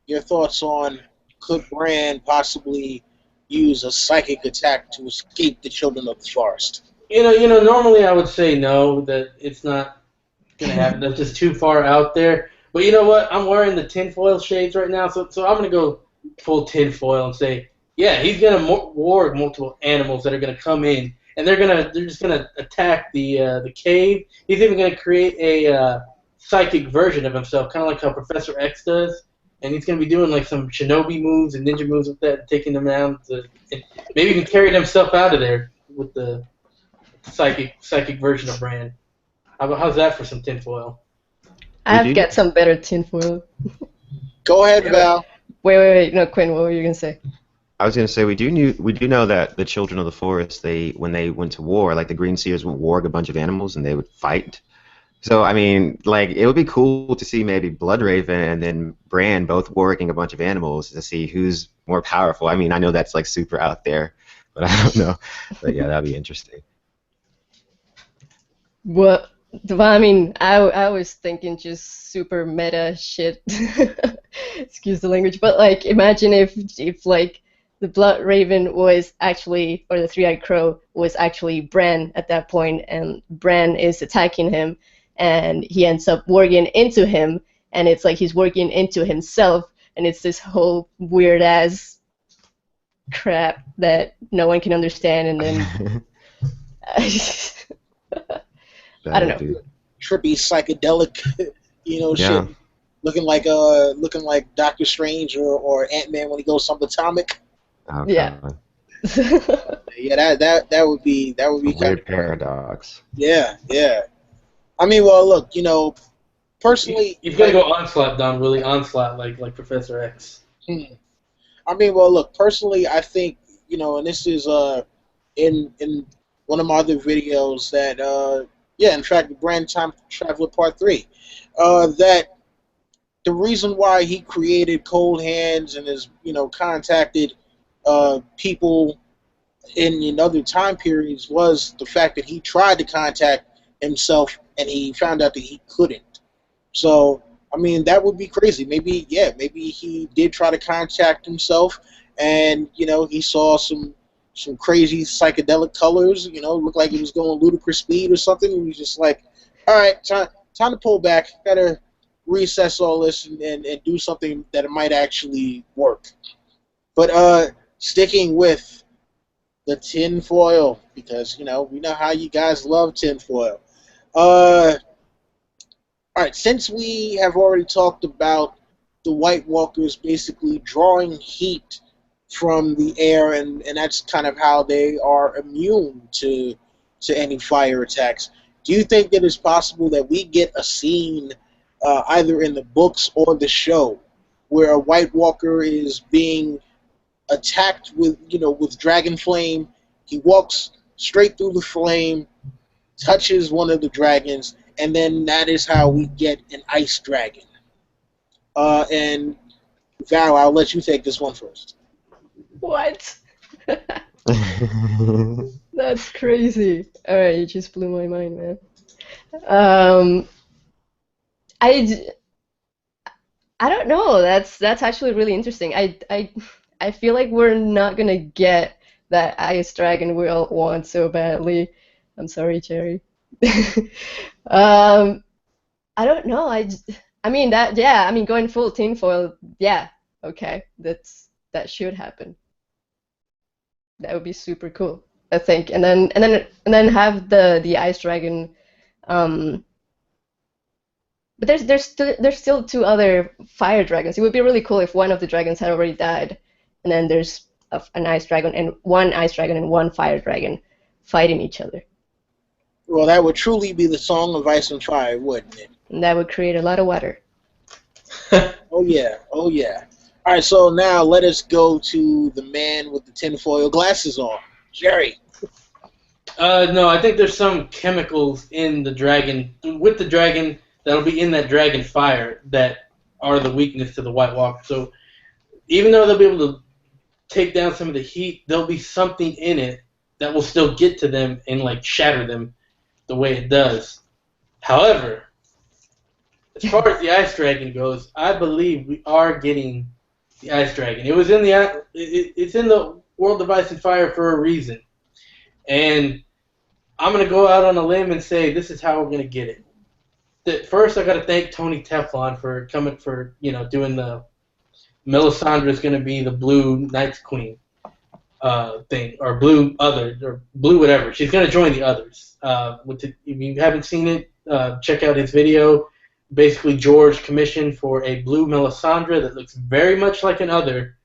your thoughts on could Bran possibly use a psychic attack to escape the Children of the Forest? Normally I would say no, that it's not going to happen. That's just too far out there. But you know what? I'm wearing the tinfoil shades right now, so I'm going to go full tinfoil and say, yeah, he's going to warg multiple animals that are going to come in, and they're just going to attack the cave. He's even going to create a psychic version of himself, kind of like how Professor X does. And he's going to be doing like some shinobi moves and ninja moves with that, taking them out. And maybe even carrying himself out of there with the psychic version of Bran. How's that for some tinfoil? I've got some better tinfoil. Go ahead, Val. Wait. No, Quinn, what were you going to say? I was going to say we do know that the Children of the Forest, when they went to war, like the Green Seers would warg a bunch of animals and they would fight. So I mean, like it would be cool to see maybe Bloodraven and then Bran both warging a bunch of animals to see who's more powerful. I mean, I know that's like super out there, but I don't know. But yeah, that'd be interesting. Well, I mean, I was thinking just super meta shit. Excuse the language, but like, imagine if like the Blood Raven was actually, or the Three-Eyed Crow was actually Bran at that point, and Bran is attacking him, and he ends up warging into him, and it's like he's warging into himself, and it's this whole weird ass crap that no one can understand, and then. I don't know. Trippy psychedelic, Yeah. shit. Looking like Doctor Strange or Ant-Man when he goes subatomic. Oh, Yeah. God. Yeah, that would be A kind weird of paradox. Yeah. I mean, well, look, personally, He's gonna go onslaught, Don. Really onslaught, like Professor X. I mean, well, look, personally, I think and this is in one of my other videos that in fact, the Brand Time Traveler Part 3, that the reason why he created Coldhands and has contacted people in other time periods was the fact that he tried to contact himself and he found out that he couldn't. So, I mean, that would be crazy. Maybe he did try to contact himself and, he saw some crazy psychedelic colors, looked like he was going ludicrous speed or something. And he was just like, all right, time to pull back. Gotta recess all this and do something that it might actually work. But sticking with the tin foil, because we know how you guys love tin foil. All right, since we have already talked about the White Walkers basically drawing heat from the air, and that's kind of how they are immune to any fire attacks. Do you think that it's possible that we get a scene either in the books or the show where a White Walker is being attacked with dragon flame? He walks straight through the flame, touches one of the dragons, and then that is how we get an ice dragon. And Val, I'll let you take this one first. What? That's crazy. All right, you just blew my mind, man. I don't know. That's actually really interesting. I feel like we're not gonna get that ice dragon we all want so badly. I'm sorry, Jerry. I don't know. I mean that. Yeah. I mean going full tinfoil. Yeah. Okay. That should happen. That would be super cool, I think. And then have the ice dragon. But there's still two other fire dragons. It would be really cool if one of the dragons had already died, and then there's an ice dragon and one fire dragon fighting each other. Well, that would truly be the Song of Ice and Fire, wouldn't it? And that would create a lot of water. Oh yeah, oh yeah. All right, so now let us go to the man with the tinfoil glasses on, Jerry. No, I think there's some chemicals in the dragon, with the dragon, that'll be in that dragon fire that are the weakness to the White Walker. So even though they'll be able to take down some of the heat, there'll be something in it that will still get to them and like shatter them the way it does. However, as far as the ice dragon goes, I believe we are getting the ice dragon. It was in the it's in the World of Ice and Fire for a reason, and I'm gonna go out on a limb and say this is how we're gonna get it. First, I gotta thank Tony Teflon for coming for doing the Melisandre is gonna be the Blue Knights Queen thing, or blue other, or blue whatever. She's gonna join the others. If you haven't seen it, check out his video. Basically, George commissioned for a blue Melisandre that looks very much like an other.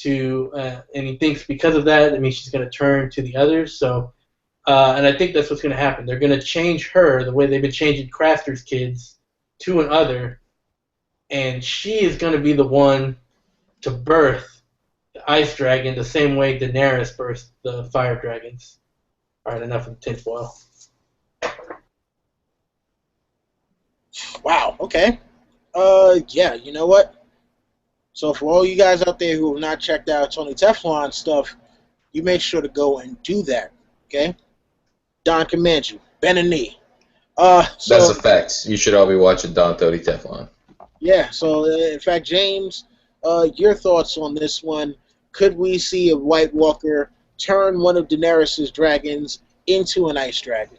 And he thinks because of that, it means she's gonna turn to the others. So. And I think that's what's going to happen. They're going to change her the way they've been changing Crafters kids to an other, and she is going to be the one to birth the ice dragon the same way Daenerys birthed the fire dragons. All right, enough of the tinfoil. Wow. Okay. Yeah. You know what? So for all you guys out there who have not checked out Tony Teflon stuff, you make sure to go and do that. Okay. Don commands you. Bend a knee. That's a fact. You should all be watching Don Tony Teflon. Yeah, so in fact, James, your thoughts on this one. Could we see a White Walker turn one of Daenerys' dragons into an ice dragon?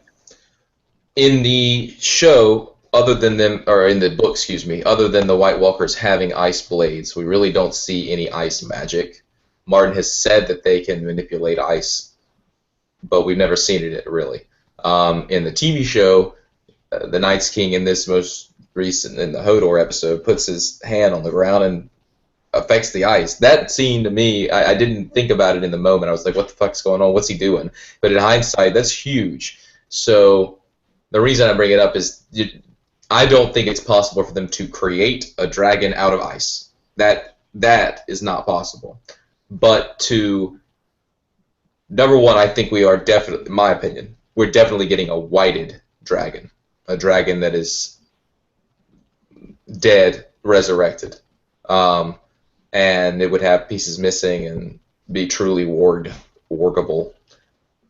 In the show, other than them, or in the book, excuse me, other than the White Walkers having ice blades, we really don't see any ice magic. Martin has said that they can manipulate ice, but we've never seen it really. In the TV show, the Night's King in this most recent, in the Hodor episode, puts his hand on the ground and affects the ice. That scene to me, I didn't think about it in the moment. I was like, what the fuck's going on? What's he doing? But in hindsight, that's huge. So the reason I bring it up is I don't think it's possible for them to create a dragon out of ice. That is not possible. But to... Number one, I think we are definitely, in my opinion, we're definitely getting a whited dragon. A dragon that is dead, resurrected. And it would have pieces missing and be truly wargable.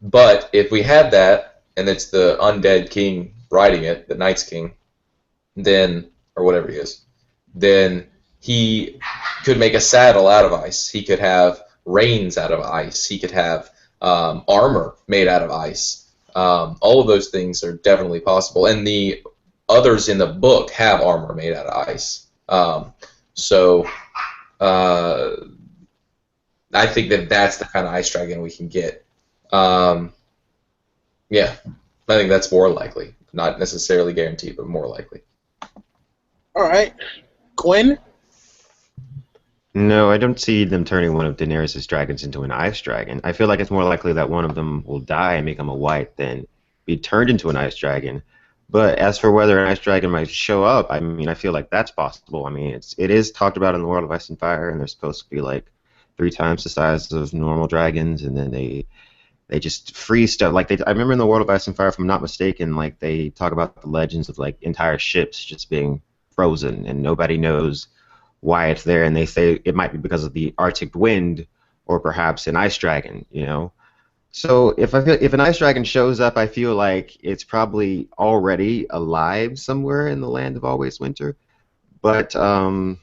But if we had that, and it's the undead king riding it, the Night's King, then, or whatever he is, then he could make a saddle out of ice. He could have reins out of ice. He could have armor made out of ice. All of those things are definitely possible, and the others in the book have armor made out of ice. So I think that that's the kind of ice dragon we can get. Yeah, I think that's more likely. Not necessarily guaranteed, but more likely. All right, Quinn. No, I don't see them turning one of Daenerys' dragons into an ice dragon. I feel like it's more likely that one of them will die and become a white than be turned into an ice dragon. But as for whether an ice dragon might show up, I mean, I feel like that's possible. I mean, it is talked about in the world of Ice and Fire, and they're supposed to be like 3 times the size of normal dragons, and then they just freeze stuff. Like I remember in the world of Ice and Fire, if I'm not mistaken, like they talk about the legends of like entire ships just being frozen and nobody knows why it's there, and they say it might be because of the Arctic wind or perhaps an ice dragon, you know. So if an ice dragon shows up, I feel like it's probably already alive somewhere in the land of always winter, but or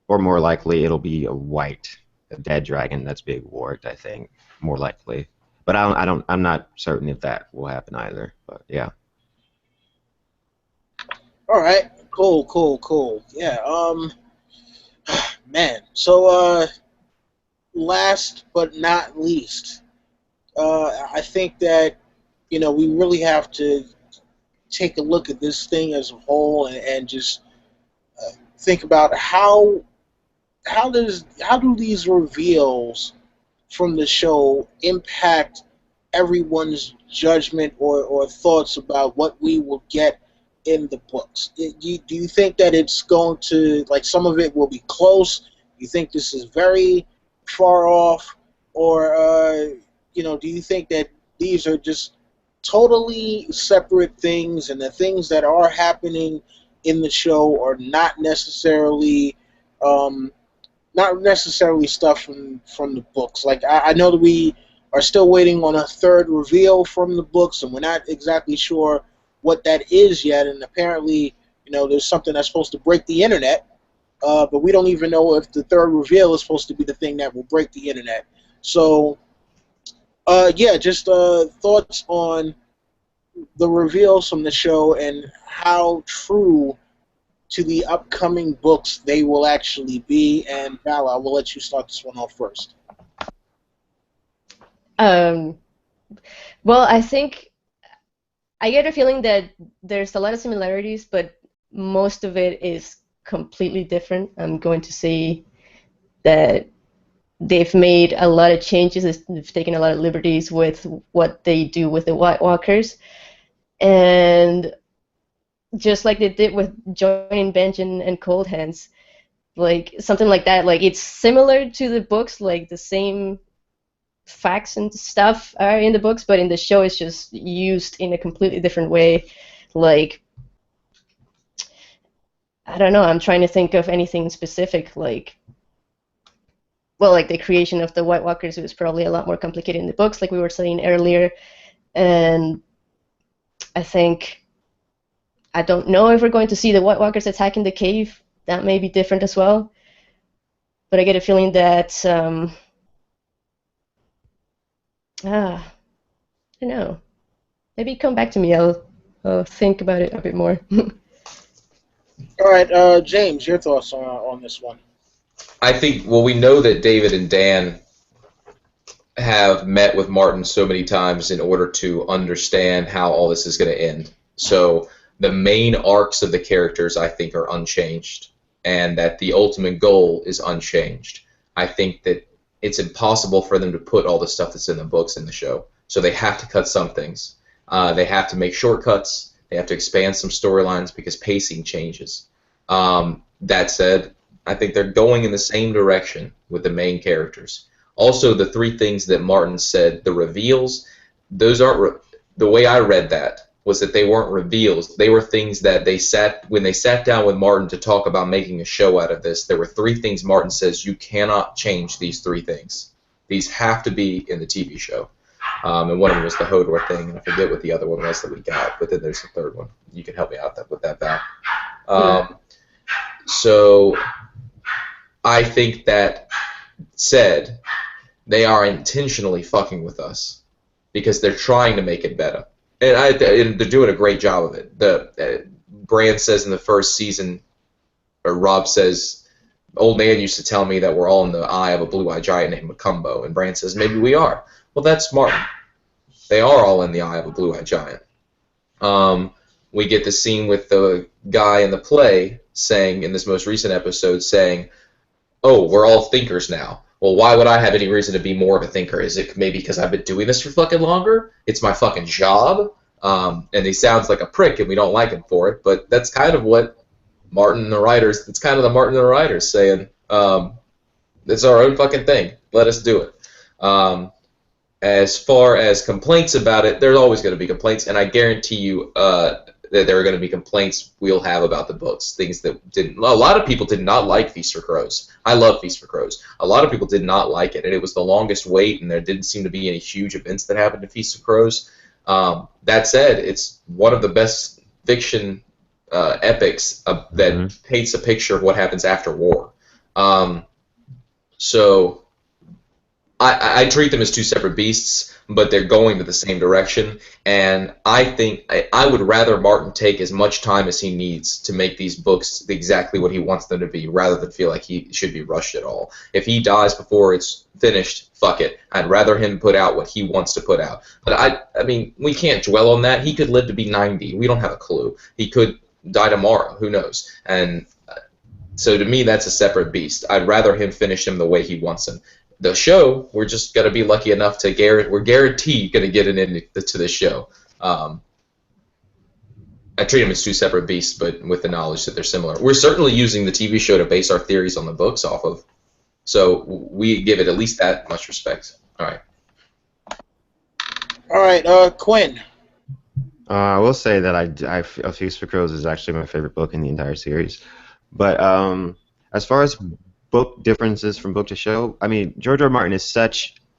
more likely it'll be a dead dragon that's being warged. I think more likely, but I'm not certain if that will happen either. But yeah. All right, cool. Yeah. Man. So last but not least, I think that we really have to take a look at this thing as a whole and just think about how do these reveals from the show impact everyone's judgment or thoughts about what we will get in the books. Do you think that it's going to, like, some of it will be close? Do you think this is very far off? Or, do you think that these are just totally separate things and the things that are happening in the show are um, not necessarily stuff from the books? Like, I know that we are still waiting on a third reveal from the books, and we're not exactly sure what that is yet. And apparently, there's something that's supposed to break the internet, but we don't even know if the third reveal is supposed to be the thing that will break the internet. So, yeah, just thoughts on the reveals from the show and how true to the upcoming books they will actually be. And Vala, I will let you start this one off first. Um, well, I think I get a feeling that there's a lot of similarities, but most of it is completely different. I'm going to say that they've made a lot of changes. They've taken a lot of liberties with what they do with the White Walkers. And just like they did with joining Benjen and Coldhands, like something like that. Like, it's similar to the books, like the same facts and stuff are in the books, but in the show it's just used in a completely different way. Like, I don't know, I'm trying to think of anything specific. Like, well, like the creation of the White Walkers was probably a lot more complicated in the books, like we were saying earlier. And I don't know if we're going to see the White Walkers attacking the cave. That may be different as well. But I get a feeling that I don't know. Maybe come back to me. I'll think about it a bit more. All right, James, your thoughts on this one? I think, well, we know that David and Dan have met with Martin so many times in order to understand how all this is going to end. So the main arcs of the characters, I think, are unchanged, and that the ultimate goal is unchanged. I think that it's impossible for them to put all the stuff that's in the books in the show, so they have to cut some things. They have to make shortcuts. They have to expand some storylines because pacing changes. That said, I think they're going in the same direction with the main characters. Also, the 3 things that Martin said, the reveals, those aren't the way I read that was that they weren't reveals. They were things that when they sat down with Martin to talk about making a show out of this, there were 3 things Martin says, you cannot change these 3 things. These have to be in the TV show. And one of them was the Hodor thing, and I forget what the other one was that we got, but then there's the third one. You can help me out with that, Val. So I think that said, they are intentionally fucking with us because they're trying to make it better. And they're doing a great job of it. Bran says in the first season, or Rob says, old man used to tell me that we're all in the eye of a blue-eyed giant named Macumbo, and Bran says, maybe we are. Well, that's Martin. They are all in the eye of a blue-eyed giant. We get the scene with the guy in the play saying, in this most recent episode, saying, "Oh, we're all thinkers now." Well, why would I have any reason to be more of a thinker? Is it maybe because I've been doing this for fucking longer? It's my fucking job? And he sounds like a prick, and we don't like him for it, but that's kind of what Martin and the writers, it's kind of the Martin and the writers saying, it's our own fucking thing. Let us do it. As far as complaints about it, there's always going to be complaints, and I guarantee you that there are going to be complaints we'll have about the books. Things that didn't. A lot of people did not like Feast for Crows. I love Feast for Crows. A lot of people did not like it, and it was the longest wait, and there didn't seem to be any huge events that happened to Feast of Crows. That said, it's one of the best fiction epics that paints a picture of what happens after war. So I treat them as two separate beasts, but they're going to the same direction, and I think I would rather Martin take as much time as he needs to make these books exactly what he wants them to be, rather than feel like he should be rushed at all. If he dies before it's finished, fuck it. I'd rather him put out what he wants to put out. But I mean, we can't dwell on that. He could live to be 90. We don't have a clue. He could die tomorrow. Who knows? And so to me, that's a separate beast. I'd rather him finish him the way he wants him. The show, we're just going to be lucky enough to we're guaranteed going to get it into the show. I treat them as two separate beasts, but with the knowledge that they're similar. We're certainly using the TV show to base our theories on the books off of, so we give it at least that much respect. All right. All right, Quinn. I will say that A Feast for Crows is actually my favorite book in the entire series. But as far as book differences from book to show, I mean, George R. R. Martin is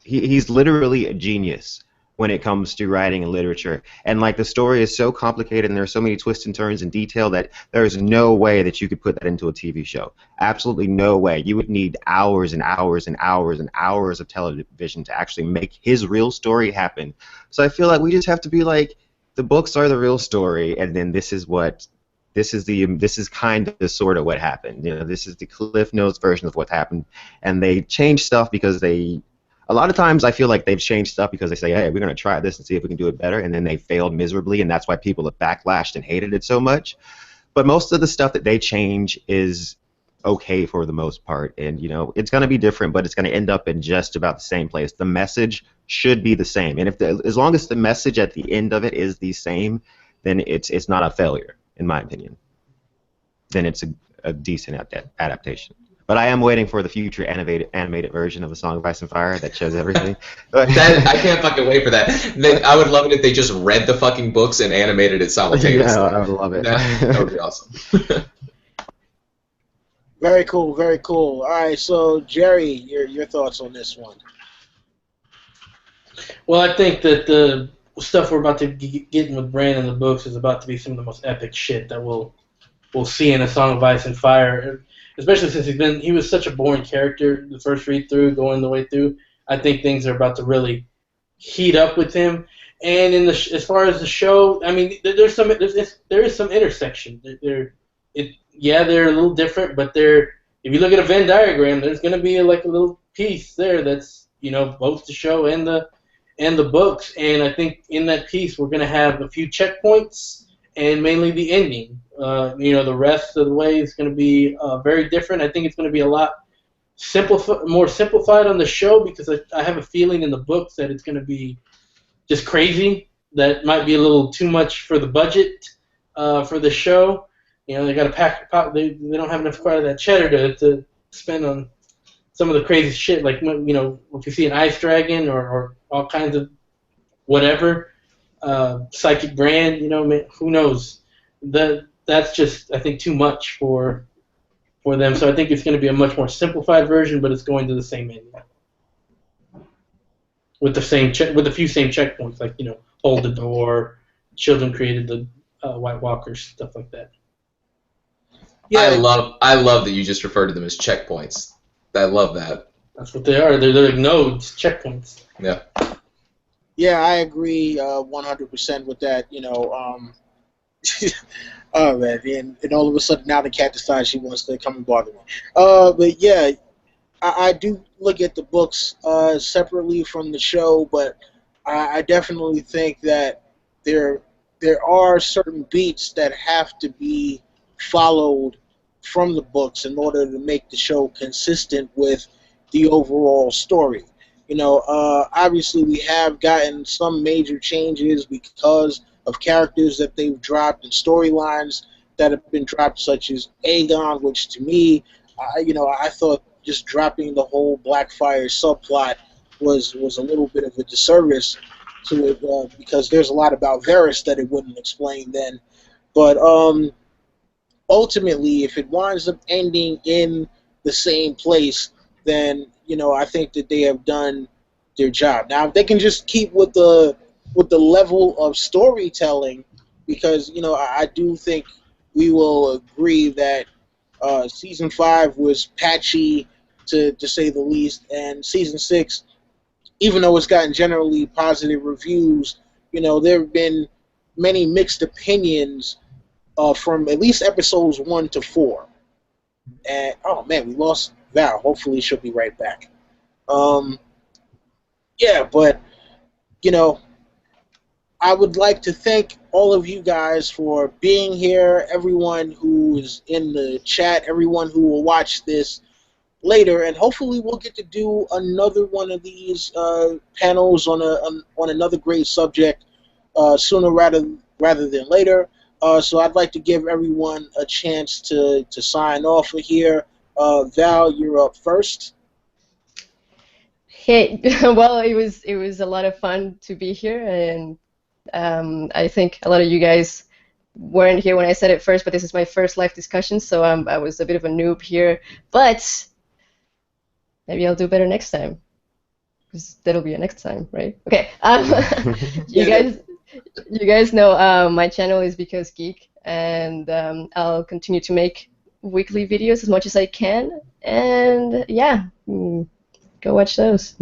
he's literally a genius when it comes to writing and literature. And like the story is so complicated and there are so many twists and turns and detail that there is no way that you could put that into a TV show. Absolutely no way. You would need hours and hours and hours and hours of television to actually make his real story happen. So I feel like we just have to be like, the books are the real story, and then this is kind of sort of what happened. You know, this is the Cliff Notes version of what happened, and they change stuff because a lot of times I feel like they've changed stuff because they say, hey, we're going to try this and see if we can do it better, and then they failed miserably, and that's why people have backlashed and hated it so much. But most of the stuff that they change is okay for the most part, and you know, it's going to be different, but it's going to end up in just about the same place. The message should be the same, and as long as the message at the end of it is the same, then it's not a failure, in my opinion. Then it's a decent adaptation. But I am waiting for the future animated version of A Song of Ice and Fire that shows everything. I can't fucking wait for that. I would love it if they just read the fucking books and animated it simultaneously. Yeah, I would love it. That would be awesome. Very cool, very cool. All right, so Jerry, your thoughts on this one? Well, I think that the stuff we're about to get in with Bran in the books is about to be some of the most epic shit that we'll see in A Song of Ice and Fire. Especially since he was such a boring character the first read through, going the way through. I think things are about to really heat up with him. And as far as the show, I mean, there is some intersection. They're a little different, but if you look at a Venn diagram, there's going to be like a little piece there that's, you know, both the show and the books. And I think in that piece we're going to have a few checkpoints and mainly the ending. You know, the rest of the way is going to be very different. I think it's going to be a lot more simplified on the show because I have a feeling in the books that it's going to be just crazy. That might be a little too much for the budget for the show. You know, they got to they don't have enough quite of that cheddar to spend on some of the crazy shit. Like, you know, if you see an ice dragon or all kinds of whatever, psychic brand, you know, who knows? That's just, I think, too much for them. So I think it's going to be a much more simplified version, but it's going to the same ending with the same with a few same checkpoints, like, you know, hold the door, children created the White Walkers, stuff like that. Yeah, I love that you just referred to them as checkpoints. I love that. That's what they are. They're like nodes, checkpoints. Yeah. Yeah, I agree 100% with that. You know, oh man, and all of a sudden now the cat decides she wants to come and bother me. But yeah, I do look at the books separately from the show, but I definitely think that there there are certain beats that have to be followed from the books in order to make the show consistent with the overall story. Obviously we have gotten some major changes because of characters that they've dropped and storylines that have been dropped, such as Aegon, which to me, I thought just dropping the whole Blackfire subplot was a little bit of a disservice to it because there's a lot about Varys that it wouldn't explain then. But ultimately, if it winds up ending in the same place, then I think that they have done their job. Now, if they can just keep with the level of storytelling, because I do think we will agree that season 5 was patchy to say the least, and season 6, even though it's gotten generally positive reviews, there have been many mixed opinions from at least episodes 1 to 4. And oh man, we lost Val. Hopefully, she'll be right back. Um, yeah, but you know, I would like to thank all of you guys for being here. Everyone who is in the chat, everyone who will watch this later, and hopefully we'll get to do another one of these panels on another great subject sooner rather than later. So I'd like to give everyone a chance to sign off of here. Val, you're up first. Hey, well, it was a lot of fun to be here, and I think a lot of you guys weren't here when I said it first, but this is my first live discussion, so I was a bit of a noob here, but maybe I'll do better next time, because that'll be a next time, right? Okay. You guys know my channel is Because Geek, and I'll continue to make weekly videos as much as I can, and yeah, go watch those.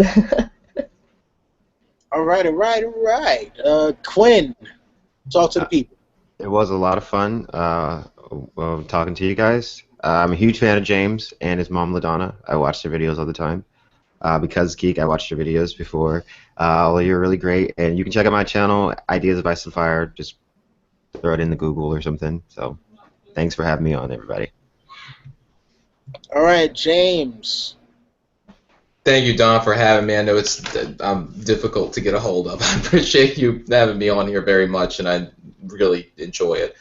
All right. Quinn, talk to the people. It was a lot of fun talking to you guys. I'm a huge fan of James and his mom, LaDonna. I watch their videos all the time. Because Geek, I watched your videos before. You're really great, and you can check out my channel, Ideas of Ice and Fire. Just throw it in the Google or something. So, thanks for having me on, everybody. All right, James. Thank you, Don, for having me. I know it's difficult to get a hold of. I appreciate you having me on here very much, and I really enjoy it.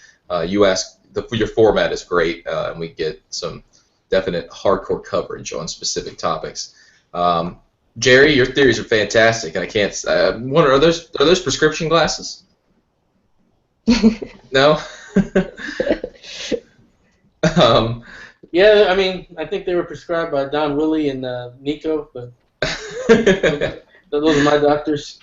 Your format is great, and we get some definite hardcore coverage on specific topics. Jerry, your theories are fantastic, and I can't. Wonder, are those prescription glasses? No. Yeah, I mean, I think they were prescribed by Don Willie and Nico, but those are my doctors.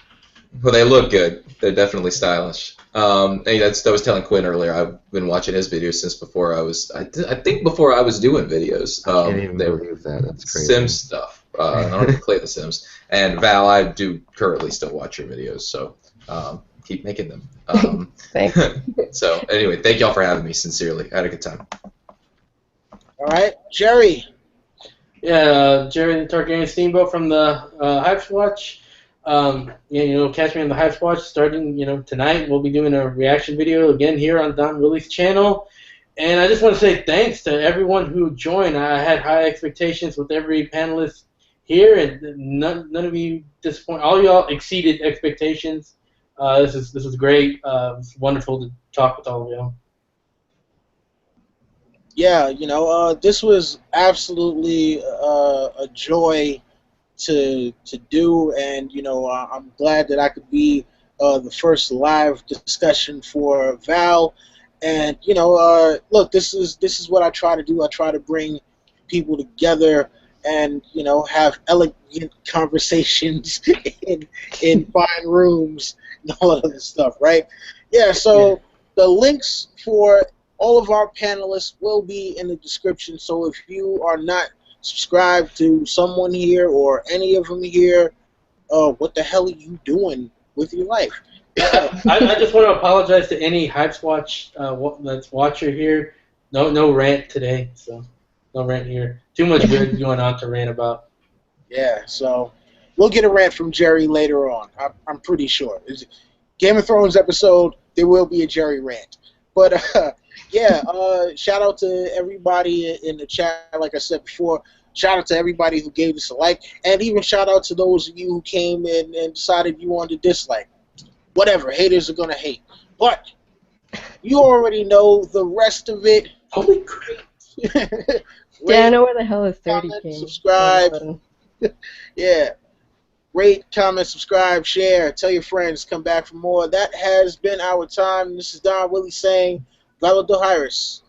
Well, they look good. They're definitely stylish. Hey, I was telling Quinn earlier. I've been watching his videos since before I was. I think before I was doing videos. I can't even believe that. That's crazy. Sims stuff. I don't have to play The Sims. And Val, I do currently still watch your videos, so keep making them. Thanks. So anyway, thank y'all for having me. Sincerely, I had a good time. All right, Jerry. Yeah, Jerry the Targaryen Steamboat from the Hypes Watch. Yeah, catch me on the Hypes Watch starting, tonight. We'll be doing a reaction video again here on Don Willie's channel. And I just want to say thanks to everyone who joined. I had high expectations with every panelist here, and none of you disappointed. All y'all exceeded expectations. This is great. It's wonderful to talk with all of y'all. Yeah, this was absolutely a joy to do, and I'm glad that I could be the first live discussion for Val. And look, this is what I try to do. I try to bring people together and have elegant conversations in fine rooms and all of this stuff, right? Yeah. So the links for all of our panelists will be in the description, so if you are not subscribed to someone here or any of them here, what the hell are you doing with your life? I just want to apologize to any Hypes Watch that's watcher here. No rant today, so no rant here. Too much good going on to rant about. Yeah, so We'll get a rant from Jerry later on. I'm pretty sure. It's Game of Thrones episode, there will be a Jerry rant. But yeah, shout out to everybody in the chat. Like I said before, shout out to everybody who gave us a like, and even shout out to those of you who came in and decided you wanted to dislike. Whatever, haters are gonna hate. But you already know the rest of it. Holy crap! Yeah, I know where the hell is 30 comment, came. subscribe. Button. Yeah. Rate, comment, subscribe, share, tell your friends, come back for more. That has been our time. This is Don Willie saying, Valor Dohiris.